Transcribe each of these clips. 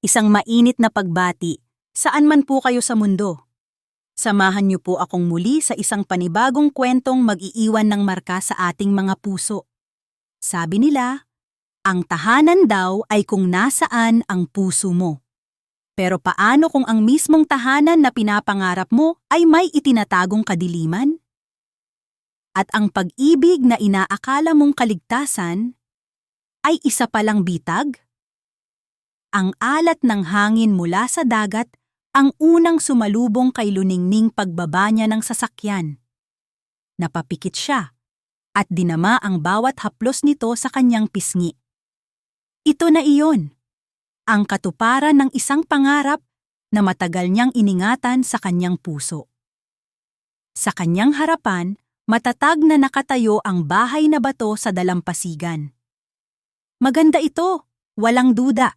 Isang mainit na pagbati, saan man po kayo sa mundo. Samahan niyo po akong muli sa isang panibagong kwentong mag-iiwan ng marka sa ating mga puso. Sabi nila, ang tahanan daw ay kung nasaan ang puso mo. Pero paano kung ang mismong tahanan na pinapangarap mo ay may itinatagong kadiliman? At ang pag-ibig na inaakala mong kaligtasan ay isa palang bitag? Ang alat ng hangin mula sa dagat ang unang sumalubong kay Luningning pagbaba niya ng sasakyan. Napapikit siya at dinama ang bawat haplos nito sa kanyang pisngi. Ito na iyon, ang katuparan ng isang pangarap na matagal niyang iningatan sa kanyang puso. Sa kanyang harapan, matatag na nakatayo ang bahay na bato sa dalampasigan. Maganda ito, walang duda.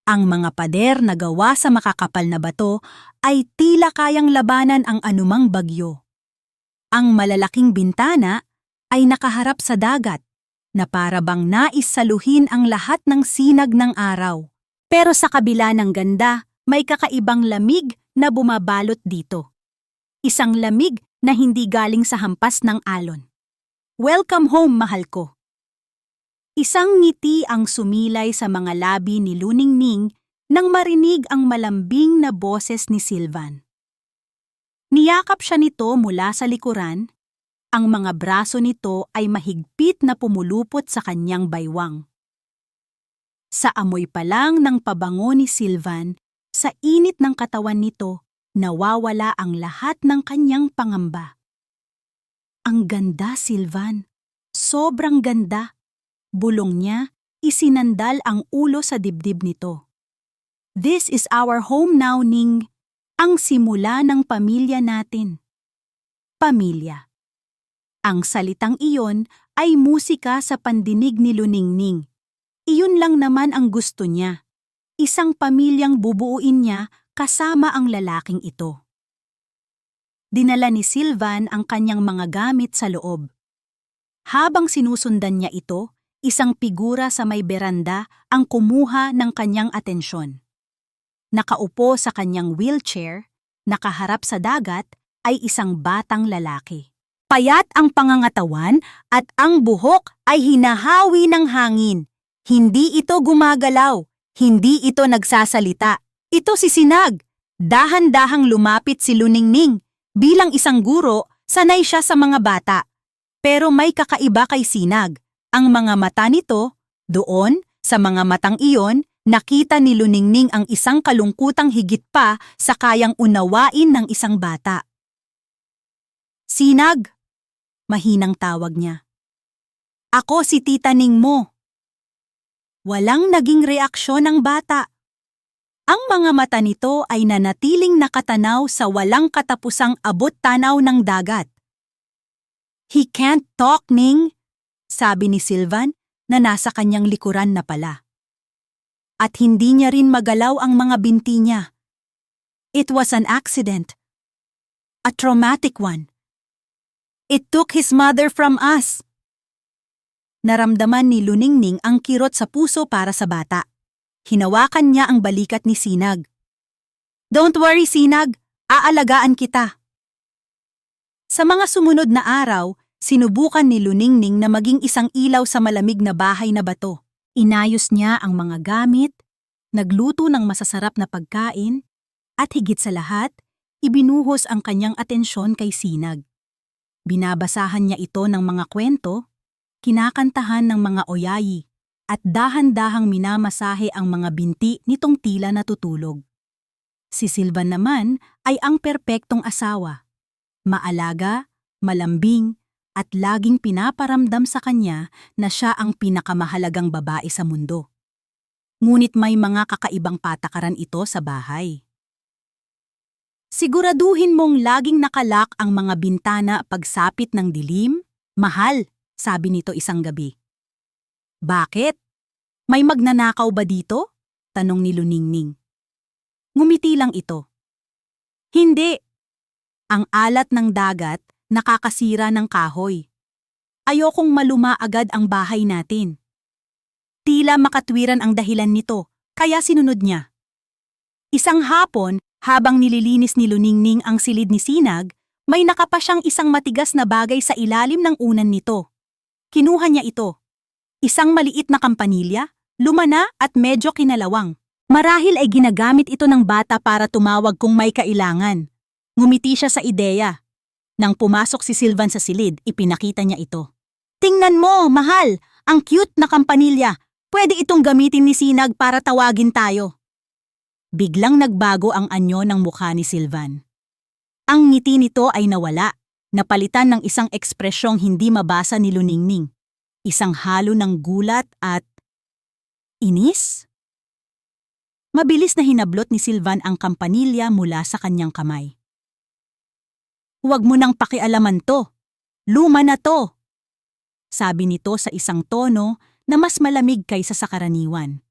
Ang mga pader na gawa sa makakapal na bato ay tila kayang labanan ang anumang bagyo. Ang malalaking bintana ay nakaharap sa dagat na para bang nais saluhin ang lahat ng sinag ng araw. Pero sa kabila ng ganda, may kakaibang lamig na bumabalot dito. Isang lamig na hindi galing sa hampas ng alon. Welcome home, mahal ko. Isang ngiti ang sumilay sa mga labi ni Luningning nang marinig ang malambing na boses ni Sylvan. Niyakap siya nito mula sa likuran, ang mga braso nito ay mahigpit na pumulupot sa kanyang baywang. Sa amoy pa lang ng pabango ni Sylvan, sa init ng katawan nito, nawawala ang lahat ng kanyang pangamba. Ang ganda, Sylvan. Sobrang ganda. Bulong niya, isinandal ang ulo sa dibdib nito. This is our home now, Ning. Ang simula ng pamilya natin. Pamilya. Ang salitang iyon ay musika sa pandinig ni Luningning. Iyon lang naman ang gusto niya. Isang pamilyang bubuuin niya kasama ang lalaking ito. Dinala ni Sylvan ang kanyang mga gamit sa loob. Habang sinusundan niya ito, isang figura sa may beranda ang kumuha ng kanyang atensyon. Nakaupo sa kanyang wheelchair, nakaharap sa dagat, ay isang batang lalaki. Payat ang pangangatawan at ang buhok ay hinahawi ng hangin. Hindi ito gumagalaw, hindi ito nagsasalita. Ito si Sinag. Dahan-dahang lumapit si Luningning. Bilang isang guro, sanay siya sa mga bata. Pero may kakaiba kay Sinag. Ang mga mata nito, doon, sa mga matang iyon, nakita ni Luningning ang isang kalungkutang higit pa sa kayang unawain ng isang bata. Sinag, mahinang tawag niya. Ako si Tita Ning mo. Walang naging reaksyon ng bata. Ang mga mata nito ay nanatiling nakatanaw sa walang katapusang abot-tanaw ng dagat. He can't talk, Ning. Sabi ni Sylvan na nasa kanyang likuran na pala. At hindi niya rin magalaw ang mga binti niya. It was an accident. A traumatic one. It took his mother from us. Naramdaman ni Luningning ang kirot sa puso para sa bata. Hinawakan niya ang balikat ni Sinag. Don't worry, Sinag. Aalagaan kita. Sa mga sumunod na araw, sinubukan ni Luningning na maging isang ilaw sa malamig na bahay na bato. Inayos niya ang mga gamit, nagluto ng masasarap na pagkain, at higit sa lahat, ibinuhos ang kanyang atensyon kay Sinag. Binabasahan niya ito ng mga kwento, kinakantahan ng mga oyayi, at dahan-dahang minamasahe ang mga binti nitong tila natutulog. Si Sylvan naman ay ang perpektong asawa. Maalaga, malambing, at laging pinaparamdam sa kanya na siya ang pinakamahalagang babae sa mundo. Ngunit may mga kakaibang patakaran ito sa bahay. Siguraduhin mong laging nakalak ang mga bintana pagsapit ng dilim, mahal, sabi nito isang gabi. Bakit? May magnanakaw ba dito? Tanong ni Luningning. Ngumiti lang ito. Hindi. Ang alat ng dagat nakakasira ng kahoy. Ayokong maluma agad ang bahay natin. Tila makatwiran ang dahilan nito, kaya sinunod niya. Isang hapon, habang nililinis ni Luningning ang silid ni Sinag, may nakapa siyang isang matigas na bagay sa ilalim ng unan nito. Kinuha niya ito. Isang maliit na kampanilya, lumana at medyo kinalawang. Marahil ay ginagamit ito ng bata para tumawag kung may kailangan. Ngumiti siya sa ideya. Nang pumasok si Sylvan sa silid, ipinakita niya ito. Tingnan mo, mahal! Ang cute na kampanilya. Pwede itong gamitin ni Sinag para tawagin tayo. Biglang nagbago ang anyo ng mukha ni Sylvan. Ang ngiti nito ay nawala, napalitan ng isang ekspresyong hindi mabasa ni Luningning. Isang halo ng gulat at inis? Mabilis na hinablot ni Sylvan ang kampanilya mula sa kanyang kamay. Huwag mo nang pakialaman to. Luma na to. Sabi nito sa isang tono na mas malamig kaysa sa karaniwan.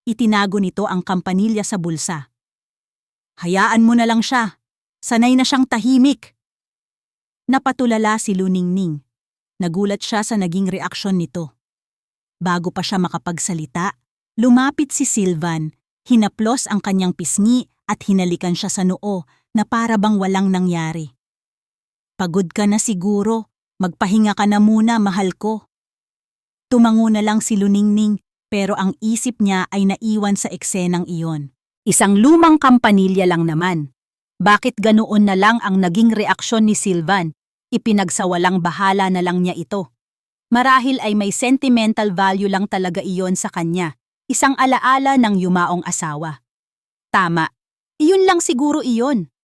Itinago nito ang kampanilya sa bulsa. Hayaan mo na lang siya. Sanay na siyang tahimik. Napatulala si Luningning. Nagulat siya sa naging reaksyon nito. Bago pa siya makapagsalita, lumapit si Sylvan, hinaplos ang kanyang pisngi at hinalikan siya sa noo na para bang walang nangyari. Pagod ka na siguro, magpahinga ka na muna, mahal ko. Tumango na lang si Luningning pero ang isip niya ay naiwan sa eksenang iyon. Isang lumang kampanilya lang naman. Bakit ganoon na lang ang naging reaksyon ni Sylvan? Ipinagsawalang bahala na lang niya ito. Marahil ay may sentimental value lang talaga iyon sa kanya. Isang alaala ng yumaong asawa. Tama, iyon lang siguro iyon.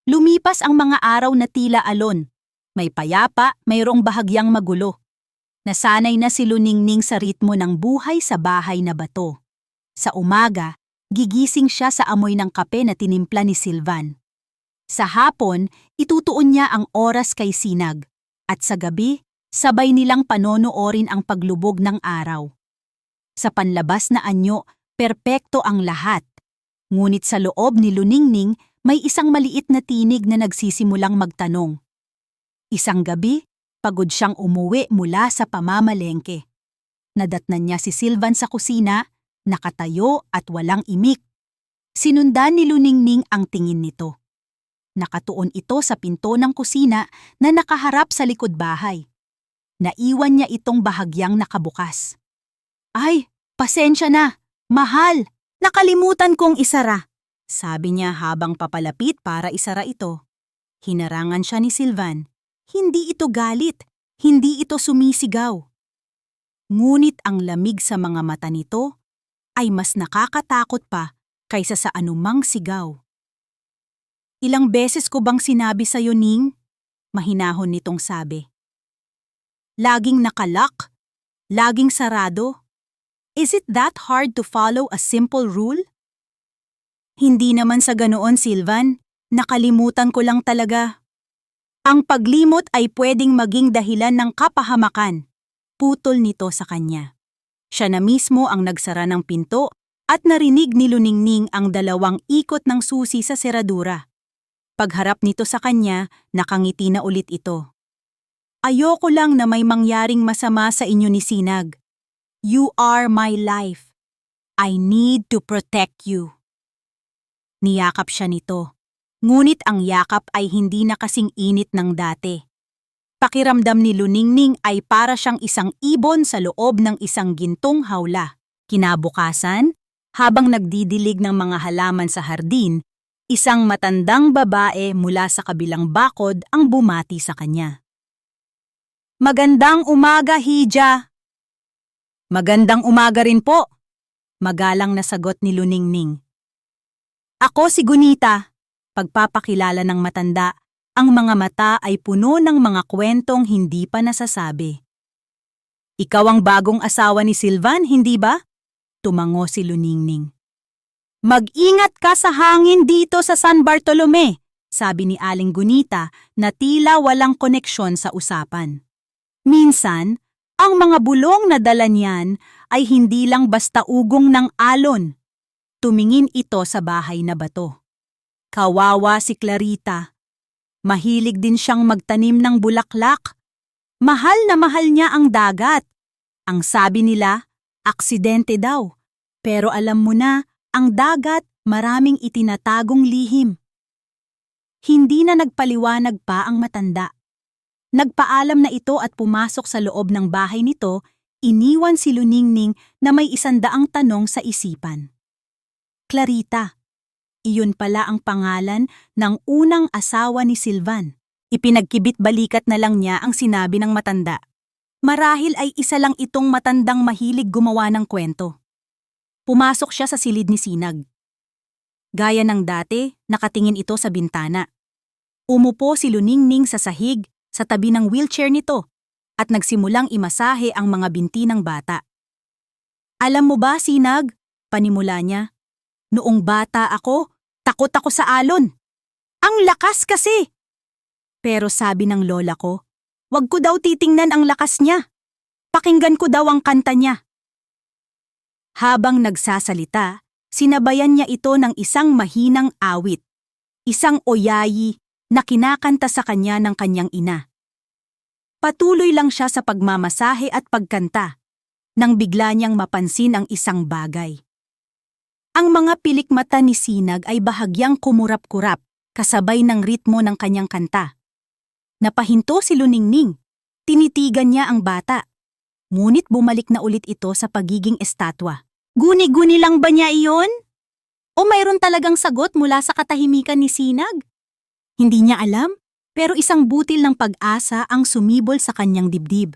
Lumipas ang mga araw na tila alon. May payapa, mayroong bahagyang magulo. Nasanay na si Luningning sa ritmo ng buhay sa bahay na bato. Sa umaga, gigising siya sa amoy ng kape na tinimpla ni Sylvan. Sa hapon, itutuon niya ang oras kay Sinag. At sa gabi, sabay nilang panonoorin ang paglubog ng araw. Sa panlabas na anyo, perpekto ang lahat. Ngunit sa loob ni Luningning, may isang maliit na tinig na nagsisimulang magtanong. Isang gabi, pagod siyang umuwi mula sa pamamalengke. Nadatnan niya si Sylvan sa kusina, nakatayo at walang imik. Sinundan ni Luningning ang tingin nito. Nakatuon ito sa pinto ng kusina na nakaharap sa likod bahay. Naiwan niya itong bahagyang nakabukas. Ay, pasensya na, mahal, nakalimutan kong isara. Sabi niya habang papalapit para isara ito. Hinarangan siya ni Sylvan. Hindi ito galit, hindi ito sumisigaw. Ngunit ang lamig sa mga mata nito ay mas nakakatakot pa kaysa sa anumang sigaw. Ilang beses ko bang sinabi sa'yo, Ning? Mahinahon nitong sabi. Laging nakalak? Laging sarado? Is it that hard to follow a simple rule? Hindi naman sa ganoon, Sylvan. Nakalimutan ko lang talaga. Ang paglimot ay pwedeng maging dahilan ng kapahamakan. Putol nito sa kanya. Siya na mismo ang nagsara ng pinto at narinig ni Luningning ang dalawang ikot ng susi sa seradura. Pagharap nito sa kanya, nakangiti na ulit ito. Ayoko lang na may mangyaring masama sa inyo ni Sinag. You are my life. I need to protect you. Niyakap siya nito. Ngunit ang yakap ay hindi na kasing init ng dati. Pakiramdam ni Luningning ay para siyang isang ibon sa loob ng isang gintong hawla. Kinabukasan, habang nagdidilig ng mga halaman sa hardin, isang matandang babae mula sa kabilang bakod ang bumati sa kanya. Magandang umaga, Hija! Magandang umaga rin po, magalang na sagot ni Luningning. Ako si Gunita, pagpapakilala ng matanda. Ang mga mata ay puno ng mga kwentong hindi pa nasasabi. Ikaw ang bagong asawa ni Sylvan, hindi ba? Tumango si Luningning. Mag-ingat ka sa hangin dito sa San Bartolome, sabi ni Aling Gunita na tila walang koneksyon sa usapan. Minsan, ang mga bulong na dala niyan ay hindi lang basta ugong ng alon. Tumingin ito sa bahay na bato. Kawawa si Clarita. Mahilig din siyang magtanim ng bulaklak. Mahal na mahal niya ang dagat. Ang sabi nila, aksidente daw. Pero alam mo na, ang dagat maraming itinatagong lihim. Hindi na nagpaliwanag pa ang matanda. Nagpaalam na ito at pumasok sa loob ng bahay nito, iniwan si Luningning na may 100 tanong sa isipan. Clarita. Iyon pala ang pangalan ng unang asawa ni Silvan. Ipinagkibit-balikat na lang niya ang sinabi ng matanda. Marahil ay isa lang itong matandang mahilig gumawa ng kwento. Pumasok siya sa silid ni Sinag. Gaya ng dati, nakatingin ito sa bintana. Umupo si Luningning sa sahig sa tabi ng wheelchair nito at nagsimulang imasahe ang mga binti ng bata. Alam mo ba, Sinag? Panimula niya. Noong bata ako, takot ako sa alon. Ang lakas kasi! Pero sabi ng lola ko, wag ko daw titingnan ang lakas niya. Pakinggan ko daw ang kanta niya. Habang nagsasalita, sinabayan niya ito ng isang mahinang awit, isang oyayi na kinakanta sa kanya ng kanyang ina. Patuloy lang siya sa pagmamasahe at pagkanta, nang bigla niyang mapansin ang isang bagay. Ang mga pilik mata ni Sinag ay bahagyang kumurap-kurap, kasabay ng ritmo ng kanyang kanta. Napahinto si Luningning. Tinitigan niya ang bata. Ngunit bumalik na ulit ito sa pagiging estatwa. Guni-guni lang ba niya iyon? O mayroon talagang sagot mula sa katahimikan ni Sinag? Hindi niya alam, pero isang butil ng pag-asa ang sumibol sa kanyang dibdib.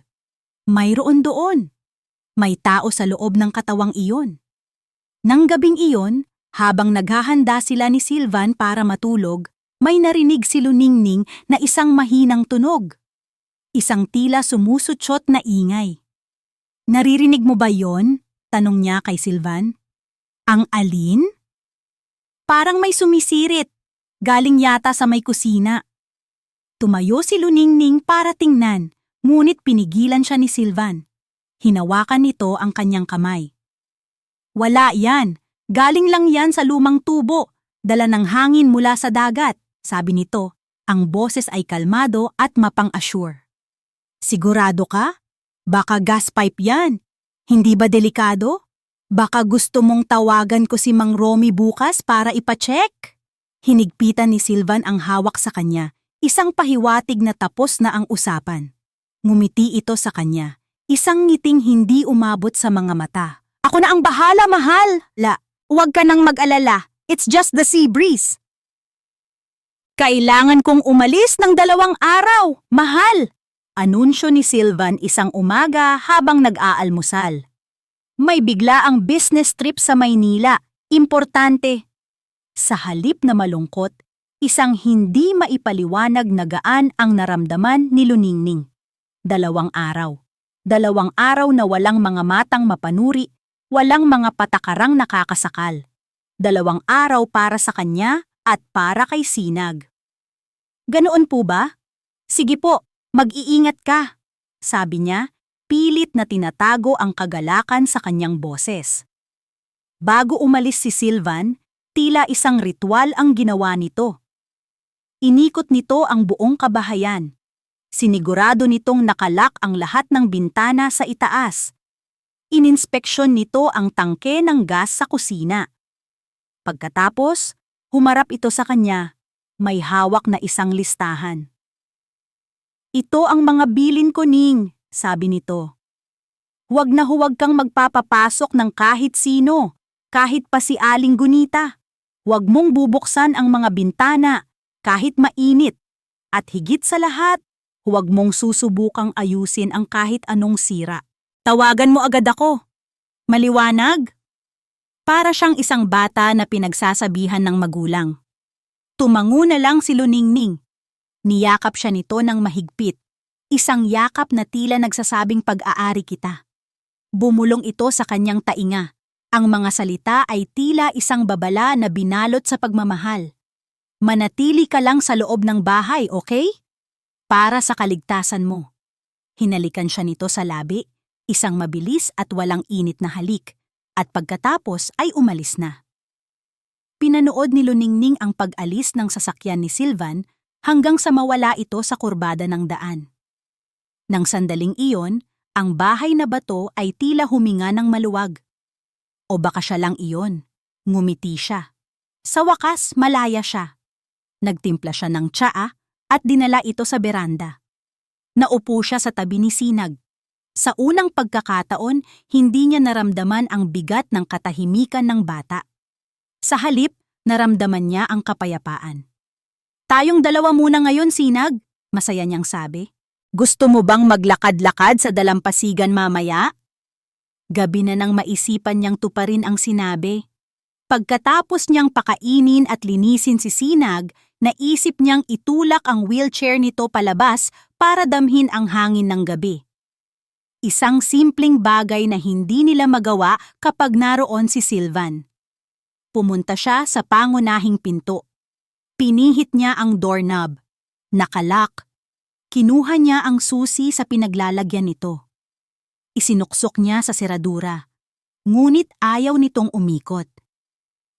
Mayroon doon. May tao sa loob ng katawang iyon. Nang gabing iyon, habang naghahanda sila ni Silvan para matulog, may narinig si Luningning na isang mahinang tunog. Isang tila sumusutsot na ingay. Naririnig mo ba yon? Tanong niya kay Silvan. Ang alin? Parang may sumisirit. Galing yata sa may kusina. Tumayo si Luningning para tingnan, ngunit pinigilan siya ni Silvan. Hinawakan nito ang kanyang kamay. Wala yan. Galing lang yan sa lumang tubo. Dala ng hangin mula sa dagat, sabi nito. Ang boses ay kalmado at mapang-assure. Sigurado ka? Baka gas pipe yan. Hindi ba delikado? Baka gusto mong tawagan ko si Mang Romy bukas para ipacheck? Hinigpitan ni Silvan ang hawak sa kanya, isang pahiwatig na tapos na ang usapan. Ngumiti ito sa kanya, isang ngiting hindi umabot sa mga mata. Ako na ang bahala, mahal! Huwag ka nang mag-alala. It's just the sea breeze. Kailangan kong umalis ng 2 araw, mahal! Anunsyo ni Silvan isang umaga habang nag-aalmusal. May bigla ang business trip sa Maynila. Importante. Sa halip na malungkot, isang hindi maipaliwanag na gaan ang naramdaman ni Luningning. 2 araw. 2 araw na walang mga matang mapanuri, walang mga patakarang nakakasakal. 2 araw para sa kanya at para kay Sinag. Ganoon po ba? Sige po, mag-iingat ka, sabi niya, pilit na tinatago ang kagalakan sa kanyang boses. Bago umalis si Silvan, tila isang ritual ang ginawa nito. Inikot nito ang buong kabahayan. Sinigurado nitong nakalak ang lahat ng bintana sa itaas. Ininspeksyon nito ang tangke ng gas sa kusina. Pagkatapos, humarap ito sa kanya. May hawak na isang listahan. Ito ang mga bilin ko, Ning, sabi nito. Huwag na huwag kang magpapapasok ng kahit sino, kahit pa si Aling Gunita. Huwag mong bubuksan ang mga bintana, kahit mainit. At higit sa lahat, huwag mong susubukang ayusin ang kahit anong sira. Tawagan mo agad ako. Maliwanag? Para siyang isang bata na pinagsasabihan ng magulang. Tumango na lang si Luningning. Niyakap siya nito ng mahigpit. Isang yakap na tila nagsasabing pag-aari kita. Bumulong ito sa kanyang tainga. Ang mga salita ay tila isang babala na binalot sa pagmamahal. Manatili ka lang sa loob ng bahay, okay? Para sa kaligtasan mo. Hinalikan siya nito sa labi, isang mabilis at walang init na halik, at pagkatapos ay umalis na. Pinanood ni Luningning ang pag-alis ng sasakyan ni Silvan hanggang sa mawala ito sa kurbada ng daan. Nang sandaling iyon, ang bahay na bato ay tila huminga ng maluwag. O baka siya lang iyon. Ngumiti siya. Sa wakas, malaya siya. Nagtimpla siya ng tsaa at dinala ito sa beranda. Naupo siya sa tabi ni Sinag. Sa unang pagkakataon, hindi niya naramdaman ang bigat ng katahimikan ng bata. Sa halip, naramdaman niya ang kapayapaan. Tayong dalawa muna ngayon, Sinag, masaya niyang sabi. Gusto mo bang maglakad-lakad sa dalampasigan mamaya? Gabi na nang maisipan niyang tuparin ang sinabi. Pagkatapos niyang pakainin at linisin si Sinag, naisip niyang itulak ang wheelchair nito palabas para damhin ang hangin ng gabi. Isang simpleng bagay na hindi nila magawa kapag naroon si Silvan. Pumunta siya sa pangunahing pinto. Pinihit niya ang doorknob. Nakalock. Kinuha niya ang susi sa pinaglalagyan nito. Isinuksok niya sa seradura. Ngunit ayaw nitong umikot.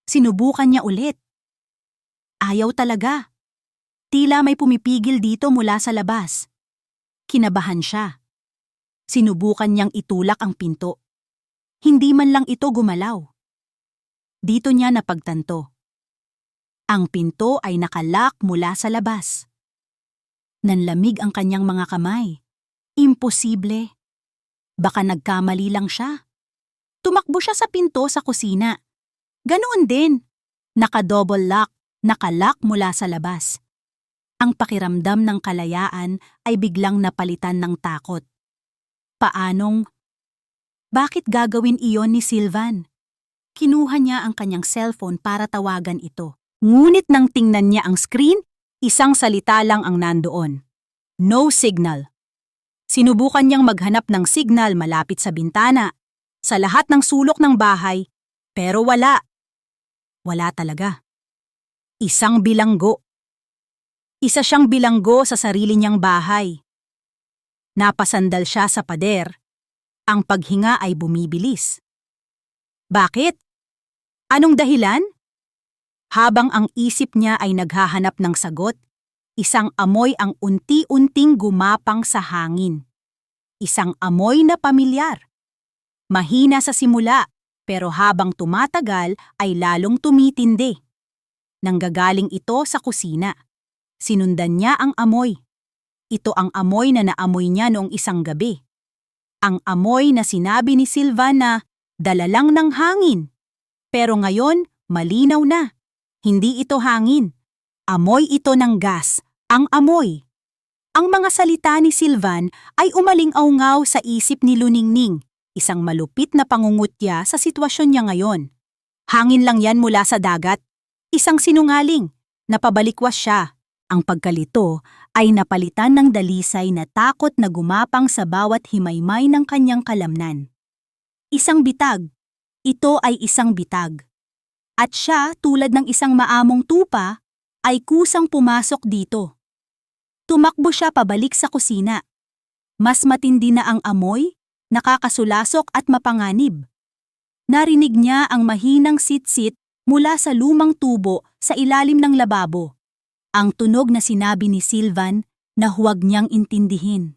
Sinubukan niya ulit. Ayaw talaga. Tila may pumipigil dito mula sa labas. Kinabahan siya. Sinubukan niyang itulak ang pinto. Hindi man lang ito gumalaw. Dito niya napagtanto. Ang pinto ay nakalock mula sa labas. Nanlamig ang kanyang mga kamay. Imposible. Baka nagkamali lang siya. Tumakbo siya sa pinto sa kusina. Ganoon din. Naka-double lock, nakalock mula sa labas. Ang pakiramdam ng kalayaan ay biglang napalitan ng takot. Paanong? Bakit gagawin iyon ni Silvan? Kinuha niya ang kanyang cellphone para tawagan ito. Ngunit nang tingnan niya ang screen, isang salita lang ang nandoon. No signal. Sinubukan niyang maghanap ng signal malapit sa bintana, sa lahat ng sulok ng bahay, pero wala. Wala talaga. Isang bilanggo. Isa siyang bilanggo sa sarili niyang bahay. Napasandal siya sa pader. Ang paghinga ay bumibilis. Bakit? Anong dahilan? Habang ang isip niya ay naghahanap ng sagot, isang amoy ang unti-unting gumapang sa hangin. Isang amoy na pamilyar. Mahina sa simula, pero habang tumatagal ay lalong tumitindi. Nanggagaling ito sa kusina. Sinundan niya ang amoy. Ito ang amoy na naamoy niya noong isang gabi. Ang amoy na sinabi ni Silvan na dala lang ng hangin. Pero ngayon, malinaw na. Hindi ito hangin. Amoy ito ng gas, ang amoy. Ang mga salita ni Silvan ay umaling-aungaw sa isip ni Luningning, isang malupit na pangungutya sa sitwasyon niya ngayon. Hangin lang yan mula sa dagat. Isang sinungaling. Napabalikwas siya. Ang pagkalito ay napalitan ng dalisay na takot na gumapang sa bawat himaymay ng kanyang kalamnan. Isang bitag. Ito ay isang bitag. At siya, tulad ng isang maamong tupa, ay kusang pumasok dito. Tumakbo siya pabalik sa kusina. Mas matindi na ang amoy, nakakasulasok at mapanganib. Narinig niya ang mahinang sit-sit mula sa lumang tubo sa ilalim ng lababo. Ang tunog na sinabi ni Silvan na huwag niyang intindihin.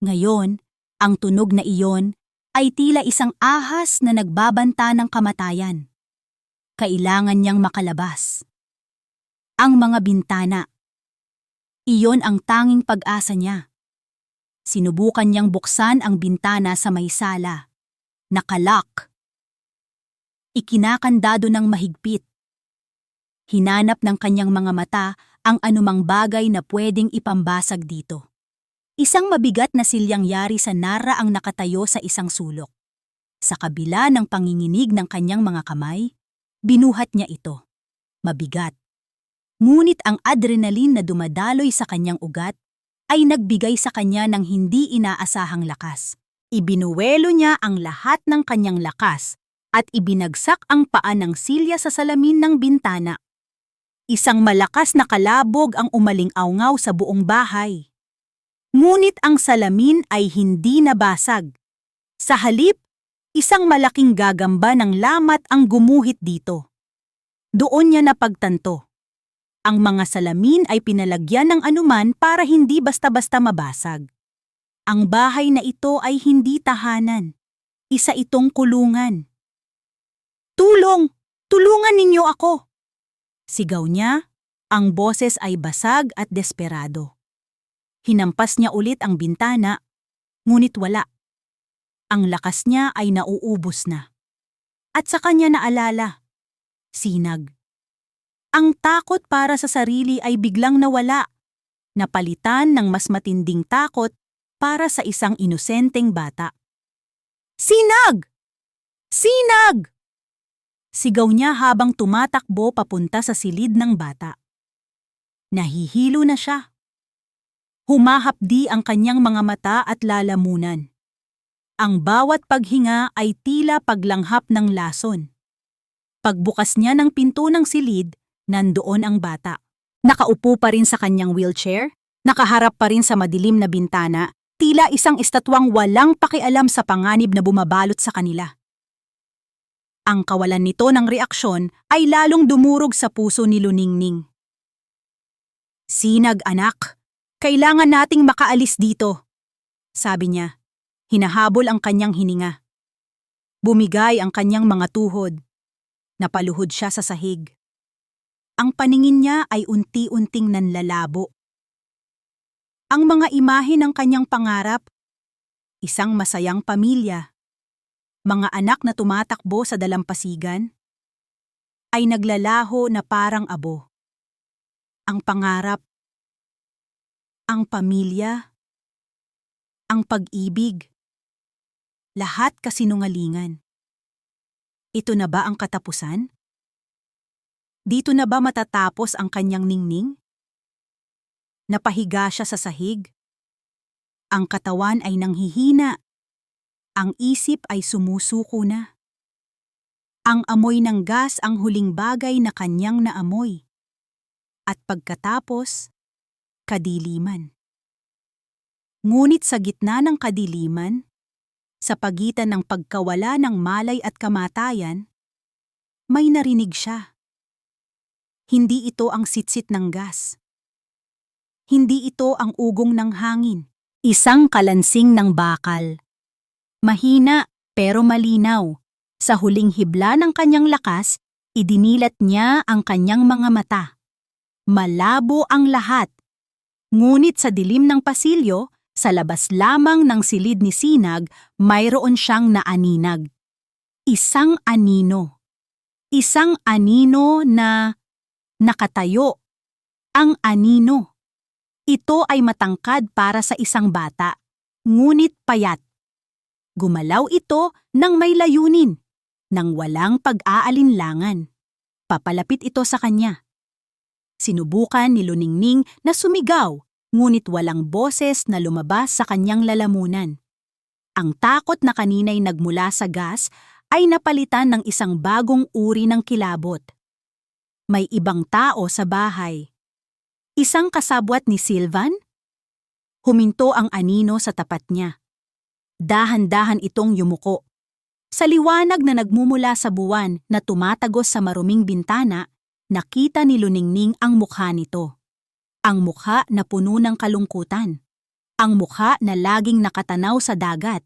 Ngayon, ang tunog na iyon ay tila isang ahas na nagbabanta ng kamatayan. Kailangan niyang makalabas. Ang mga bintana. Iyon ang tanging pag-asa niya. Sinubukan niyang buksan ang bintana sa may sala. Nakalock. Ikinakandado ng mahigpit. Hinanap ng kanyang mga mata ang anumang bagay na pwedeng ipambasag dito. Isang mabigat na silyang yari sa Nara ang nakatayo sa isang sulok. Sa kabila ng panginginig ng kanyang mga kamay, binuhat niya ito. Mabigat. Ngunit ang adrenaline na dumadaloy sa kanyang ugat ay nagbigay sa kanya ng hindi inaasahang lakas. Ibinuwelo niya ang lahat ng kanyang lakas at ibinagsak ang paa ng silya sa salamin ng bintana. Isang malakas na kalabog ang umaling-aungaw sa buong bahay. Ngunit ang salamin ay hindi nabasag. Sa halip, isang malaking gagamba ng lamat ang gumuhit dito. Doon niya napagtanto. Ang mga salamin ay pinalagyan ng anuman para hindi basta-basta mabasag. Ang bahay na ito ay hindi tahanan. Isa itong kulungan. Tulong! Tulungan ninyo ako! Sigaw niya, ang boses ay basag at desperado. Hinampas niya ulit ang bintana, ngunit wala. Ang lakas niya ay nauubos na. At sa kanya naalala, sinag. Ang takot para sa sarili ay biglang nawala, napalitan ng mas matinding takot para sa isang inosenteng bata. Sinag! Sinag! Sigaw niya habang tumatakbo papunta sa silid ng bata. Nahihilo na siya. Humahapdi ang kanyang mga mata at lalamunan. Ang bawat paghinga ay tila paglanghap ng lason. Pagbukas niya ng pinto ng silid, nandoon ang bata. Nakaupo pa rin sa kanyang wheelchair, nakaharap pa rin sa madilim na bintana, tila isang estatwang walang pakialam sa panganib na bumabalot sa kanila. Ang kawalan nito ng reaksyon ay lalong dumurog sa puso ni Luningning. Sinag, anak, kailangan nating makaalis dito, sabi niya. Hinahabol ang kanyang hininga. Bumigay ang kanyang mga tuhod. Napaluhod siya sa sahig. Ang paningin niya ay unti-unting nanlalabo. Ang mga imahe ng kanyang pangarap, isang masayang pamilya, mga anak na tumatakbo sa dalampasigan, ay naglalaho na parang abo. Ang pangarap, ang pamilya, ang pag-ibig, lahat kasinungalingan. Ito na ba ang katapusan? Dito na ba matatapos ang kanyang ningning? Napahiga siya sa sahig. Ang katawan ay nanghihina. Ang isip ay sumusuko na. Ang amoy ng gas ang huling bagay na kanyang naamoy. At pagkatapos, kadiliman. Ngunit sa gitna ng kadiliman, sa pagitan ng pagkawala ng malay at kamatayan, may narinig siya. Hindi ito ang sitsit ng gas. Hindi ito ang ugong ng hangin. Isang kalansing ng bakal. Mahina pero malinaw. Sa huling hibla ng kanyang lakas, idinilat niya ang kanyang mga mata. Malabo ang lahat. Ngunit sa dilim ng pasilyo, sa labas lamang ng silid ni Sinag, mayroon siyang naaninag. Isang anino. Isang anino na nakatayo. Ang anino. Ito ay matangkad para sa isang bata, ngunit payat. Gumalaw ito nang may layunin, nang walang pag-aalinlangan. Papalapit ito sa kanya. Sinubukan ni Luningning na sumigaw, ngunit walang boses na lumabas sa kanyang lalamunan. Ang takot na kanina'y nagmula sa gas ay napalitan ng isang bagong uri ng kilabot. May ibang tao sa bahay. Isang kasabwat ni Sylvan? Huminto ang anino sa tapat niya. Dahan-dahan itong yumuko. Sa liwanag na nagmumula sa buwan na tumatagos sa maruming bintana, nakita ni Luningning ang mukha nito. Ang mukha na puno ng kalungkutan. Ang mukha na laging nakatanaw sa dagat.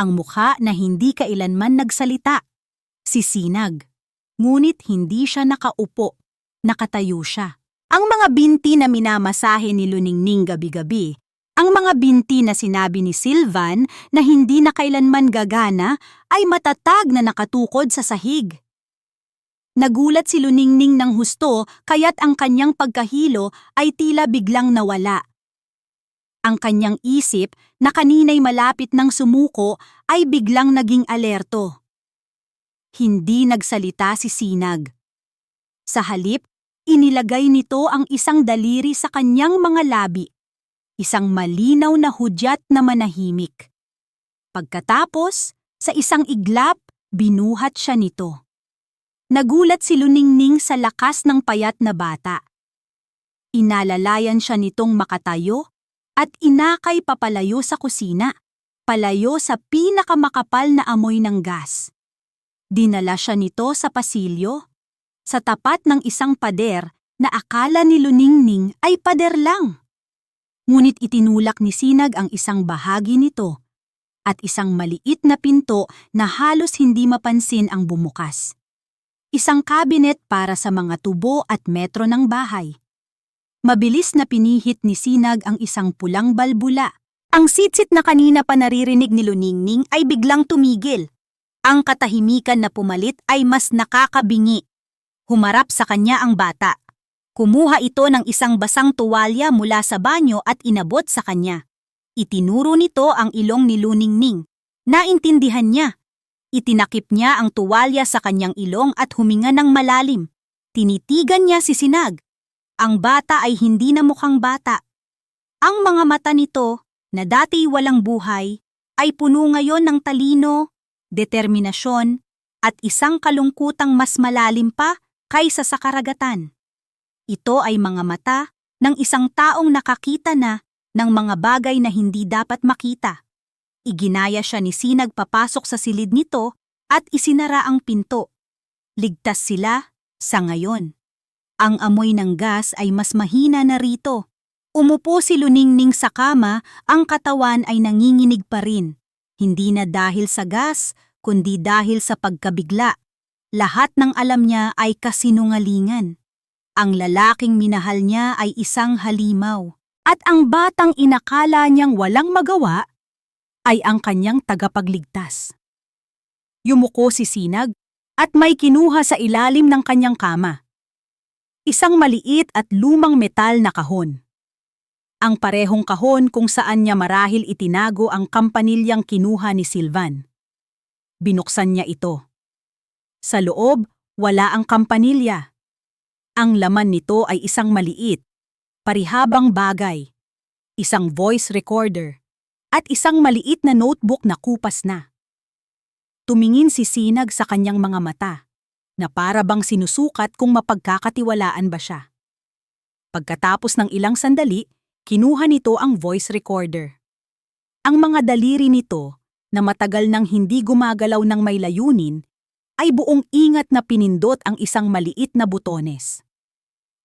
Ang mukha na hindi kailanman nagsalita. Si Sinag. Ngunit hindi siya nakaupo. Nakatayo siya. Ang mga binti na minamasahe ni Luningning gabi-gabi, ang mga binti na sinabi ni Sylvan na hindi na kailanman gagana ay matatag na nakatukod sa sahig. Nagulat si Luningning ng husto kaya't ang kanyang pagkahilo ay tila biglang nawala. Ang kanyang isip na kanina'y malapit ng sumuko ay biglang naging alerto. Hindi nagsalita si Sinag. Sa halip, inilagay nito ang isang daliri sa kanyang mga labi. Isang malinaw na hudyat na manahimik. Pagkatapos, sa isang iglap, binuhat siya nito. Nagulat si Luningning sa lakas ng payat na bata. Inalalayan siya nitong makatayo at inakay papalayo sa kusina, palayo sa pinakamakapal na amoy ng gas. Dinala siya nito sa pasilyo, sa tapat ng isang pader na akala ni Luningning ay pader lang. Ngunit itinulak ni Sinag ang isang bahagi nito at isang maliit na pinto na halos hindi mapansin ang bumukas. Isang cabinet para sa mga tubo at metro ng bahay. Mabilis na pinihit ni Sinag ang isang pulang balbula. Ang sitsit na kanina pa naririnig ni Luningning ay biglang tumigil. Ang katahimikan na pumalit ay mas nakakabingi. Humarap sa kanya ang bata. Kumuha ito ng isang basang tuwalya mula sa banyo at inabot sa kanya. Itinuro nito ang ilong ni Luningning. Naintindihan niya. Itinakip niya ang tuwalya sa kanyang ilong at huminga ng malalim. Tinitigan niya si Sinag. Ang bata ay hindi na mukhang bata. Ang mga mata nito, na dati walang buhay, ay puno ngayon ng talino, determinasyon, at isang kalungkutang mas malalim pa kaysa sa karagatan. Ito ay mga mata ng isang taong nakakita na ng mga bagay na hindi dapat makita. Iginaya siya ni Sinag papasok sa silid nito at isinara ang pinto. Ligtas sila sa ngayon. Ang amoy ng gas ay mas mahina na rito. Umupo si Luningning sa kama, ang katawan ay nanginginig pa rin. Hindi na dahil sa gas, kundi dahil sa pagkabigla. Lahat ng alam niya ay kasinungalingan. Ang lalaking minahal niya ay isang halimaw. At ang batang inakala niyang walang magawa ay ang kanyang tagapagligtas. Yumuko si Sinag at may kinuha sa ilalim ng kanyang kama. Isang maliit at lumang metal na kahon. Ang parehong kahon kung saan niya marahil itinago ang kampanilyang kinuha ni Silvan. Binuksan niya ito. Sa loob, wala ang kampanilya. Ang laman nito ay isang maliit, parihabang bagay, isang voice recorder, at isang maliit na notebook na kupas na. Tumingin si Sinag sa kanyang mga mata, na para bang sinusukat kung mapagkakatiwalaan ba siya. Pagkatapos ng ilang sandali, kinuha nito ang voice recorder. Ang mga daliri nito, na matagal nang hindi gumagalaw ng may layunin, ay buong ingat na pinindot ang isang maliit na butones.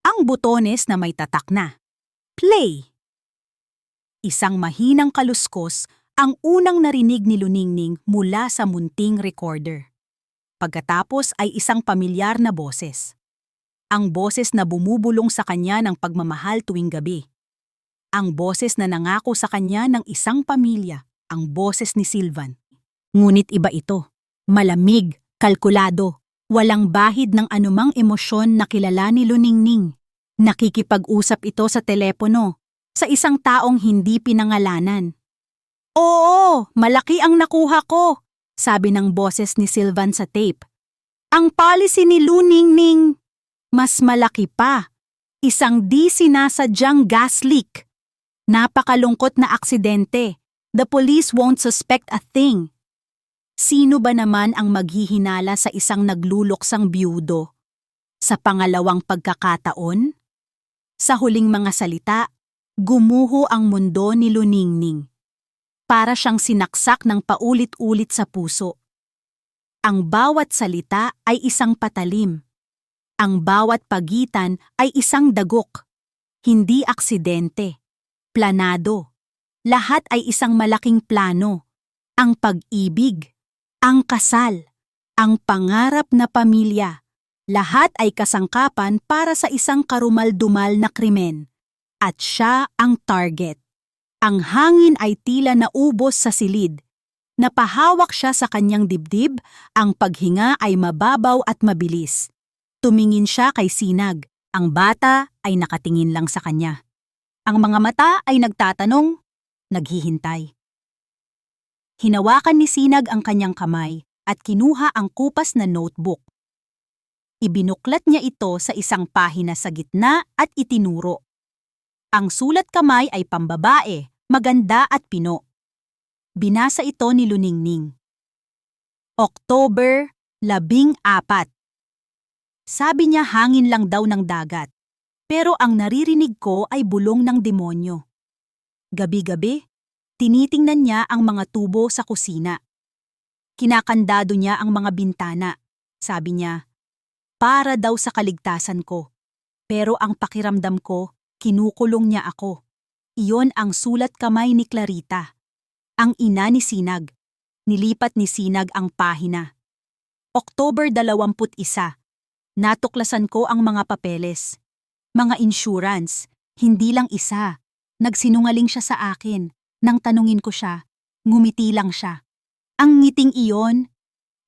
Ang butones na may tatak na play. Isang mahinang kaluskos ang unang narinig ni Luningning mula sa munting recorder. Pagkatapos ay isang pamilyar na boses. Ang boses na bumubulong sa kanya ng pagmamahal tuwing gabi. Ang boses na nangako sa kanya ng isang pamilya, ang boses ni Silvan. Ngunit iba ito. Malamig, kalkulado, walang bahid ng anumang emosyon na kilala ni Luningning. Nakikipag-usap ito sa telepono, sa isang taong hindi pinangalanan. Oo, malaki ang nakuha ko, sabi ng boses ni Silvan sa tape. Ang policy ni Luningning, mas malaki pa. Isang di sinasadyang gas leak. Napakalungkot na aksidente. The police won't suspect a thing. Sino ba naman ang maghihinala sa isang nagluluksang biyudo? Sa pangalawang pagkakataon? Sa huling mga salita, gumuho ang mundo ni Luningning. Para siyang sinaksak ng paulit-ulit sa puso. Ang bawat salita ay isang patalim. Ang bawat pagitan ay isang dagok. Hindi aksidente. Planado. Lahat ay isang malaking plano. Ang pag-ibig, ang kasal, ang pangarap na pamilya. Lahat ay kasangkapan para sa isang karumal-dumal na krimen. At siya ang target. Ang hangin ay tila naubos sa silid. Napahawak siya sa kanyang dibdib, ang paghinga ay mababaw at mabilis. Tumingin siya kay Sinag. Ang bata ay nakatingin lang sa kanya. Ang mga mata ay nagtatanong, naghihintay. Hinawakan ni Sinag ang kanyang kamay at kinuha ang kupas na notebook. Ibinuklat niya ito sa isang pahina sa gitna at itinuro. Ang sulat kamay ay pambabae, maganda at pino. Binasa ito ni Luningning. October 14. Sabi niya hangin lang daw ng dagat. Pero ang naririnig ko ay bulong ng demonyo. Gabi-gabi, tinitingnan niya ang mga tubo sa kusina. Kinakandado niya ang mga bintana. Sabi niya, para daw sa kaligtasan ko. Pero ang pakiramdam ko, kinukulong niya ako. Iyon ang sulat kamay ni Clarita. Ang ina ni Sinag. Nilipat ni Sinag ang pahina. October 21. Natuklasan ko ang mga papeles. Mga insurance, hindi lang isa. Nagsinungaling siya sa akin. Nang tanungin ko siya, ngumiti lang siya. Ang ngiting iyon,